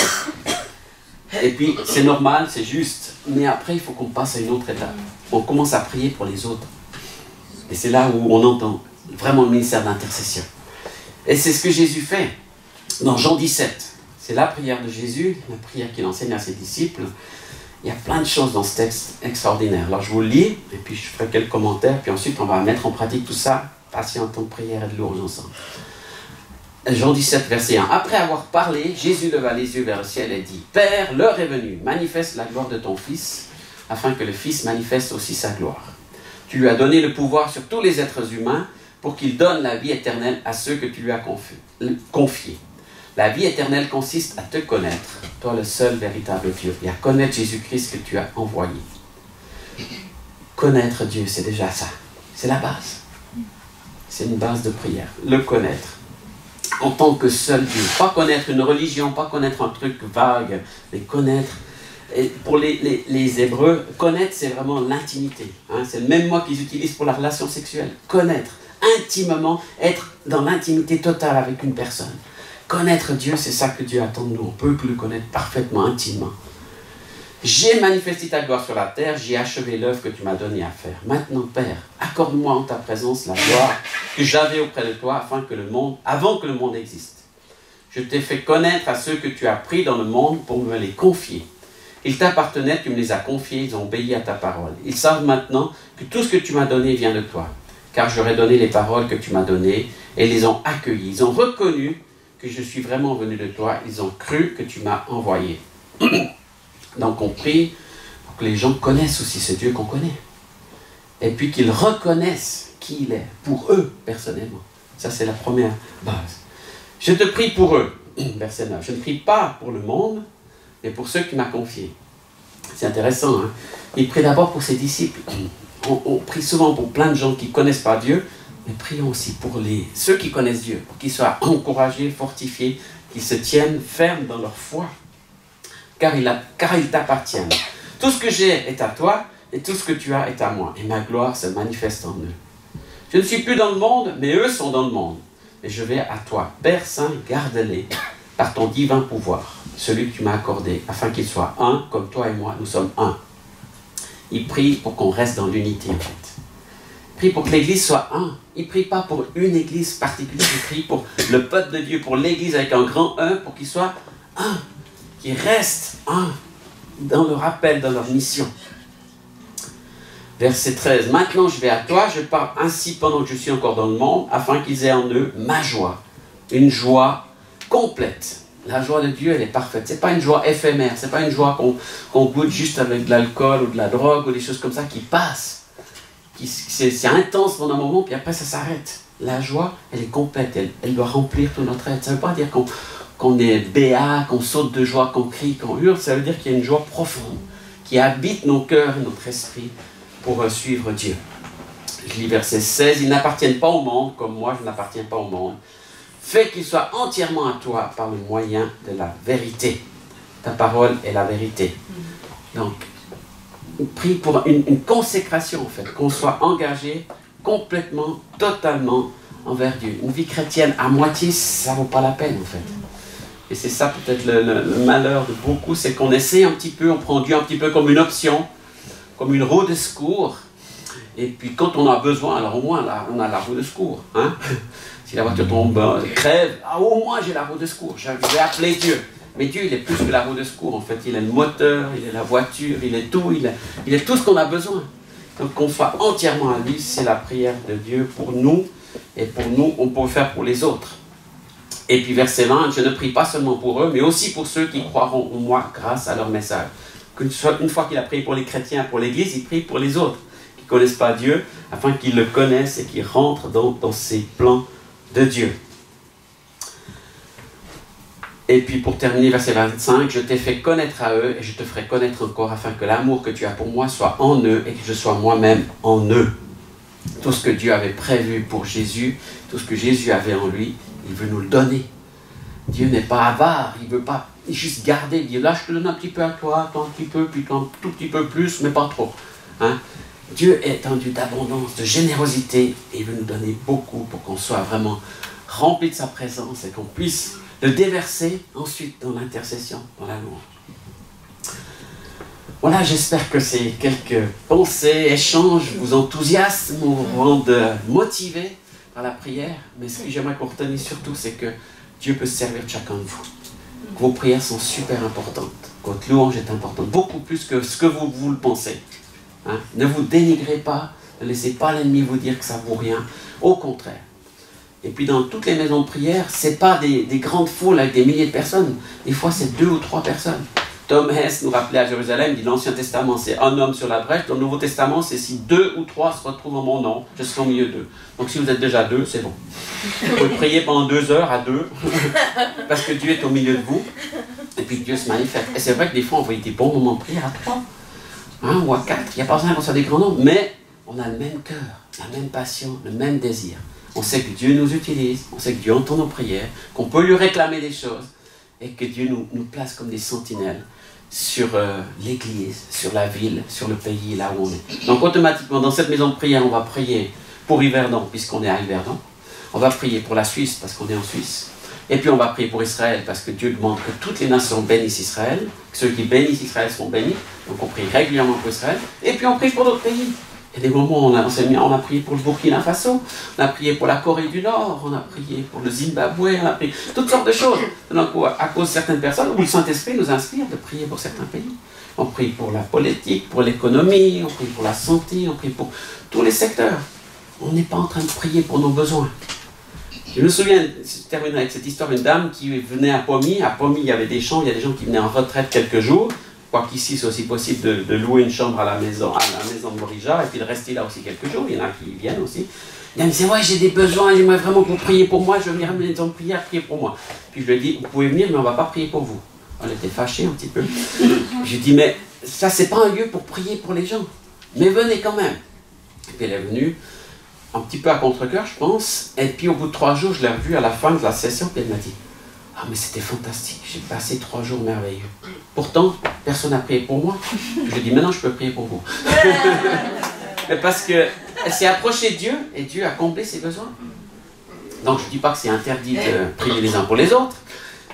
Et puis, c'est normal, c'est juste. Mais après, il faut qu'on passe à une autre étape. On commence à prier pour les autres. Et c'est là où on entend vraiment le ministère d'intercession. Et c'est ce que Jésus fait dans Jean 17. C'est la prière de Jésus, la prière qu'il enseigne à ses disciples. Il y a plein de choses dans ce texte extraordinaire. Alors je vous le lis, et puis je ferai quelques commentaires, puis ensuite on va mettre en pratique tout ça, passer un temps de prière et de louange ensemble. Jean 17, verset 1. Après avoir parlé, Jésus leva les yeux vers le ciel et dit, « Père, l'heure est venue, manifeste la gloire de ton Fils, afin que le Fils manifeste aussi sa gloire. Tu lui as donné le pouvoir sur tous les êtres humains, pour qu'il donne la vie éternelle à ceux que tu lui as confiés. La vie éternelle consiste à te connaître, toi le seul véritable Dieu, et à connaître Jésus-Christ que tu as envoyé. » Connaître Dieu, c'est déjà ça. C'est la base. C'est une base de prière. Le connaître. En tant que seul Dieu. Pas connaître une religion, pas connaître un truc vague, mais connaître. Et pour les Hébreux, connaître, c'est vraiment l'intimité. Hein? C'est le même mot qu'ils utilisent pour la relation sexuelle. Connaître, intimement, être dans l'intimité totale avec une personne. Connaître Dieu, c'est ça que Dieu attend de nous. On peut le connaître parfaitement, intimement. J'ai manifesté ta gloire sur la terre, j'ai achevé l'œuvre que tu m'as donnée à faire. Maintenant, Père, accorde-moi en ta présence la gloire que j'avais auprès de toi avant que le monde existe. Je t'ai fait connaître à ceux que tu as pris dans le monde pour me les confier. Ils t'appartenaient, tu me les as confiés, ils ont obéi à ta parole. Ils savent maintenant que tout ce que tu m'as donné vient de toi. car j'aurais donné les paroles que tu m'as données, et les ont accueillies. Ils ont reconnu que je suis vraiment venu de toi, ils ont cru que tu m'as envoyé. Donc on prie pour que les gens connaissent aussi ce Dieu qu'on connaît. Et puis qu'ils reconnaissent qui il est, pour eux personnellement. Ça c'est la première base. Je te prie pour eux, verset 9. Je ne prie pas pour le monde, mais pour ceux qui m'ont confié. C'est intéressant, hein? Il prie d'abord pour ses disciples. On prie souvent pour plein de gens qui ne connaissent pas Dieu, mais prions aussi pour ceux qui connaissent Dieu, pour qu'ils soient encouragés, fortifiés, qu'ils se tiennent fermes dans leur foi, car ils t'appartiennent. Tout ce que j'ai est à toi, et tout ce que tu as est à moi, et ma gloire se manifeste en eux. Je ne suis plus dans le monde, mais eux sont dans le monde, et je vais à toi. Père Saint, garde-les par ton divin pouvoir, celui que tu m'as accordé, afin qu'ils soient un, comme toi et moi, nous sommes un. Il prie pour qu'on reste dans l'unité, en fait. Il prie pour que l'Église soit un. Il ne prie pas pour une Église particulière, il prie pour le peuple de Dieu, pour l'Église avec un grand un, pour qu'ils soient un, qu'ils restent un, dans leur appel, dans leur mission. Verset 13. Maintenant je vais à toi, je parle ainsi pendant que je suis encore dans le monde, afin qu'ils aient en eux ma joie, une joie complète. La joie de Dieu, elle est parfaite. Ce n'est pas une joie éphémère, ce n'est pas une joie qu'on goûte juste avec de l'alcool ou de la drogue ou des choses comme ça qui passent. C'est intense pendant un moment, puis après ça s'arrête. La joie, elle est complète, elle doit remplir tout notre être. Ça ne veut pas dire qu'on est béat, qu'on saute de joie, qu'on crie, qu'on hurle. Ça veut dire qu'il y a une joie profonde qui habite nos cœurs et notre esprit pour suivre Dieu. Je lis verset 16. Ils n'appartiennent pas au monde, comme moi je n'appartiens pas au monde. Fais qu'ils soient entièrement à toi par le moyen de la vérité. Ta parole est la vérité. Donc, on prie pour une consécration, en fait, qu'on soit engagé complètement, totalement envers Dieu. Une vie chrétienne à moitié, ça ne vaut pas la peine, en fait. Et c'est ça peut-être le malheur de beaucoup, c'est qu'on essaie un petit peu, on prend Dieu un petit peu comme une option, comme une roue de secours. Et puis quand on a besoin, alors au moins là, on a la roue de secours. Hein? Si la voiture tombe, crève, au moins j'ai la roue de secours, je vais appeler Dieu. Mais Dieu, il est plus que la roue de secours, en fait. Il est le moteur, il est la voiture, il est tout, il est tout ce qu'on a besoin. Donc qu'on soit entièrement à lui, c'est la prière de Dieu pour nous, et pour nous, on peut le faire pour les autres. Et puis verset 20, je ne prie pas seulement pour eux, mais aussi pour ceux qui croiront en moi grâce à leur message. Une fois qu'il a prié pour les chrétiens, pour l'Église, il prie pour les autres qui ne connaissent pas Dieu, afin qu'ils le connaissent et qu'ils rentrent dans ses plans de Dieu. Et puis pour terminer, verset 25, je t'ai fait connaître à eux et je te ferai connaître encore afin que l'amour que tu as pour moi soit en eux et que je sois moi-même en eux. Tout ce que Dieu avait prévu pour Jésus, tout ce que Jésus avait en lui, il veut nous le donner. Dieu n'est pas avare, il ne veut pas juste garder, il dit là je te donne un petit peu à toi, toi un petit peu, puis toi un tout petit peu plus, mais pas trop. Hein? Dieu est un Dieu d'abondance, de générosité, et il veut nous donner beaucoup pour qu'on soit vraiment rempli de sa présence et qu'on puisse le déverser ensuite dans l'intercession, dans la louange. Voilà, j'espère que ces quelques pensées, échanges vous enthousiasment, vous rendent motivés par la prière. Mais ce que j'aimerais qu'on retenisse surtout, c'est que Dieu peut se servir de chacun de vous. Que vos prières sont super importantes, que votre louange est importante, beaucoup plus que ce que vous le pensez. Hein? Ne vous dénigrez pas, ne laissez pas l'ennemi vous dire que ça ne vaut rien. Au contraire. Et puis dans toutes les maisons de prière, ce n'est pas des grandes foules avec des milliers de personnes. Des fois, c'est 2 ou 3 personnes. Tom Hess nous rappelait à Jérusalem, il dit l'Ancien Testament, c'est un homme sur la brèche. Dans le Nouveau Testament, c'est si 2 ou 3 se retrouvent en mon nom, je serai au milieu d'eux. Donc si vous êtes déjà 2, c'est bon. Vous pouvez prier pendant 2 heures à 2, parce que Dieu est au milieu de vous, et puis Dieu se manifeste. Et c'est vrai que des fois, on voit des bons moments de prière à 3, hein, ou à 4. Il n'y a pas besoin qu'on soit des grands nombres, mais on a le même cœur, la même passion, le même désir. On sait que Dieu nous utilise, on sait que Dieu entend nos prières, qu'on peut lui réclamer des choses, et que Dieu nous place comme des sentinelles sur l'Église, sur la ville, sur le pays, là où on est. Donc automatiquement, dans cette maison de prière, on va prier pour Yverdon, puisqu'on est à Yverdon. On va prier pour la Suisse, parce qu'on est en Suisse. Et puis on va prier pour Israël, parce que Dieu demande que toutes les nations bénissent Israël, que ceux qui bénissent Israël seront bénis. Donc on prie régulièrement pour Israël. Et puis on prie pour d'autres pays. Il y a des moments où on a prié pour le Burkina Faso, on a prié pour la Corée du Nord, on a prié pour le Zimbabwe, on a prié toutes sortes de choses. Donc, à cause de certaines personnes, où le Saint-Esprit nous inspire de prier pour certains pays. On prie pour la politique, pour l'économie, on prie pour la santé, on prie pour tous les secteurs. on n'est pas en train de prier pour nos besoins. Je me souviens, je termine avec cette histoire d'une dame qui venait à Pommier. À Pommier, il y avait des champs, il y a des gens qui venaient en retraite quelques jours. Quoiqu'ici, c'est aussi possible de louer une chambre à la maison de Morija, et puis de rester là aussi quelques jours. Il y en a qui viennent aussi. Elle me disait, ouais, j'ai des besoins, j'aimerais vraiment que vous priez pour moi, je vais venir à la maison de prière, prier pour moi. Puis je lui ai dit, vous pouvez venir, mais on ne va pas prier pour vous. On était fâchés un petit peu. J'ai dit, mais ça, c'est pas un lieu pour prier pour les gens. Mais venez quand même. Et puis elle est venue, un petit peu à contre-cœur, je pense. Et puis au bout de 3 jours, je l'ai revue à la fin de la session, puis elle m'a dit, ah, mais c'était fantastique, j'ai passé 3 jours merveilleux. Pourtant, personne n'a prié pour moi. Je lui ai dit, maintenant je peux prier pour vous. Parce qu'elle s'est approchée de Dieu, et Dieu a comblé ses besoins. Donc je ne dis pas que c'est interdit de prier les uns pour les autres.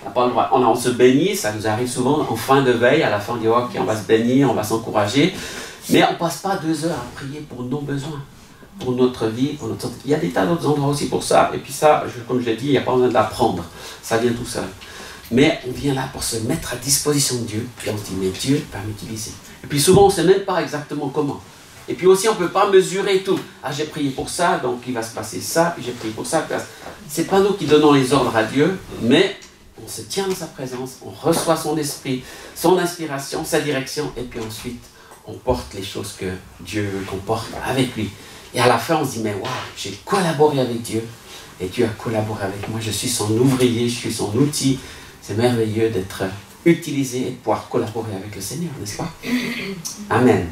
On n'a pas le droit. On se bénit, ça nous arrive souvent en fin de veille, à la fin on dit, ok, on va se bénir, on va s'encourager. Mais on ne passe pas 2 heures à prier pour nos besoins, pour notre vie, pour notre... Il y a des tas d'autres endroits aussi pour ça. Et puis ça, comme je l'ai dit, il n'y a pas besoin d'apprendre. Ça vient tout seul. Mais on vient là pour se mettre à disposition de Dieu. Puis on se dit, mais Dieu va m'utiliser. Et puis souvent, on ne sait même pas exactement comment. Et puis aussi, on ne peut pas mesurer tout. Ah, j'ai prié pour ça, donc il va se passer ça, puis j'ai prié pour ça. Ce n'est pas nous qui donnons les ordres à Dieu, mais on se tient dans sa présence, on reçoit son esprit, son inspiration, sa direction, et puis ensuite, on porte les choses que Dieu veut qu'on porte avec lui. Et à la fin, on se dit, mais waouh, j'ai collaboré avec Dieu, et Dieu a collaboré avec moi, je suis son ouvrier, je suis son outil. C'est merveilleux d'être utilisé et de pouvoir collaborer avec le Seigneur, n'est-ce pas? Amen.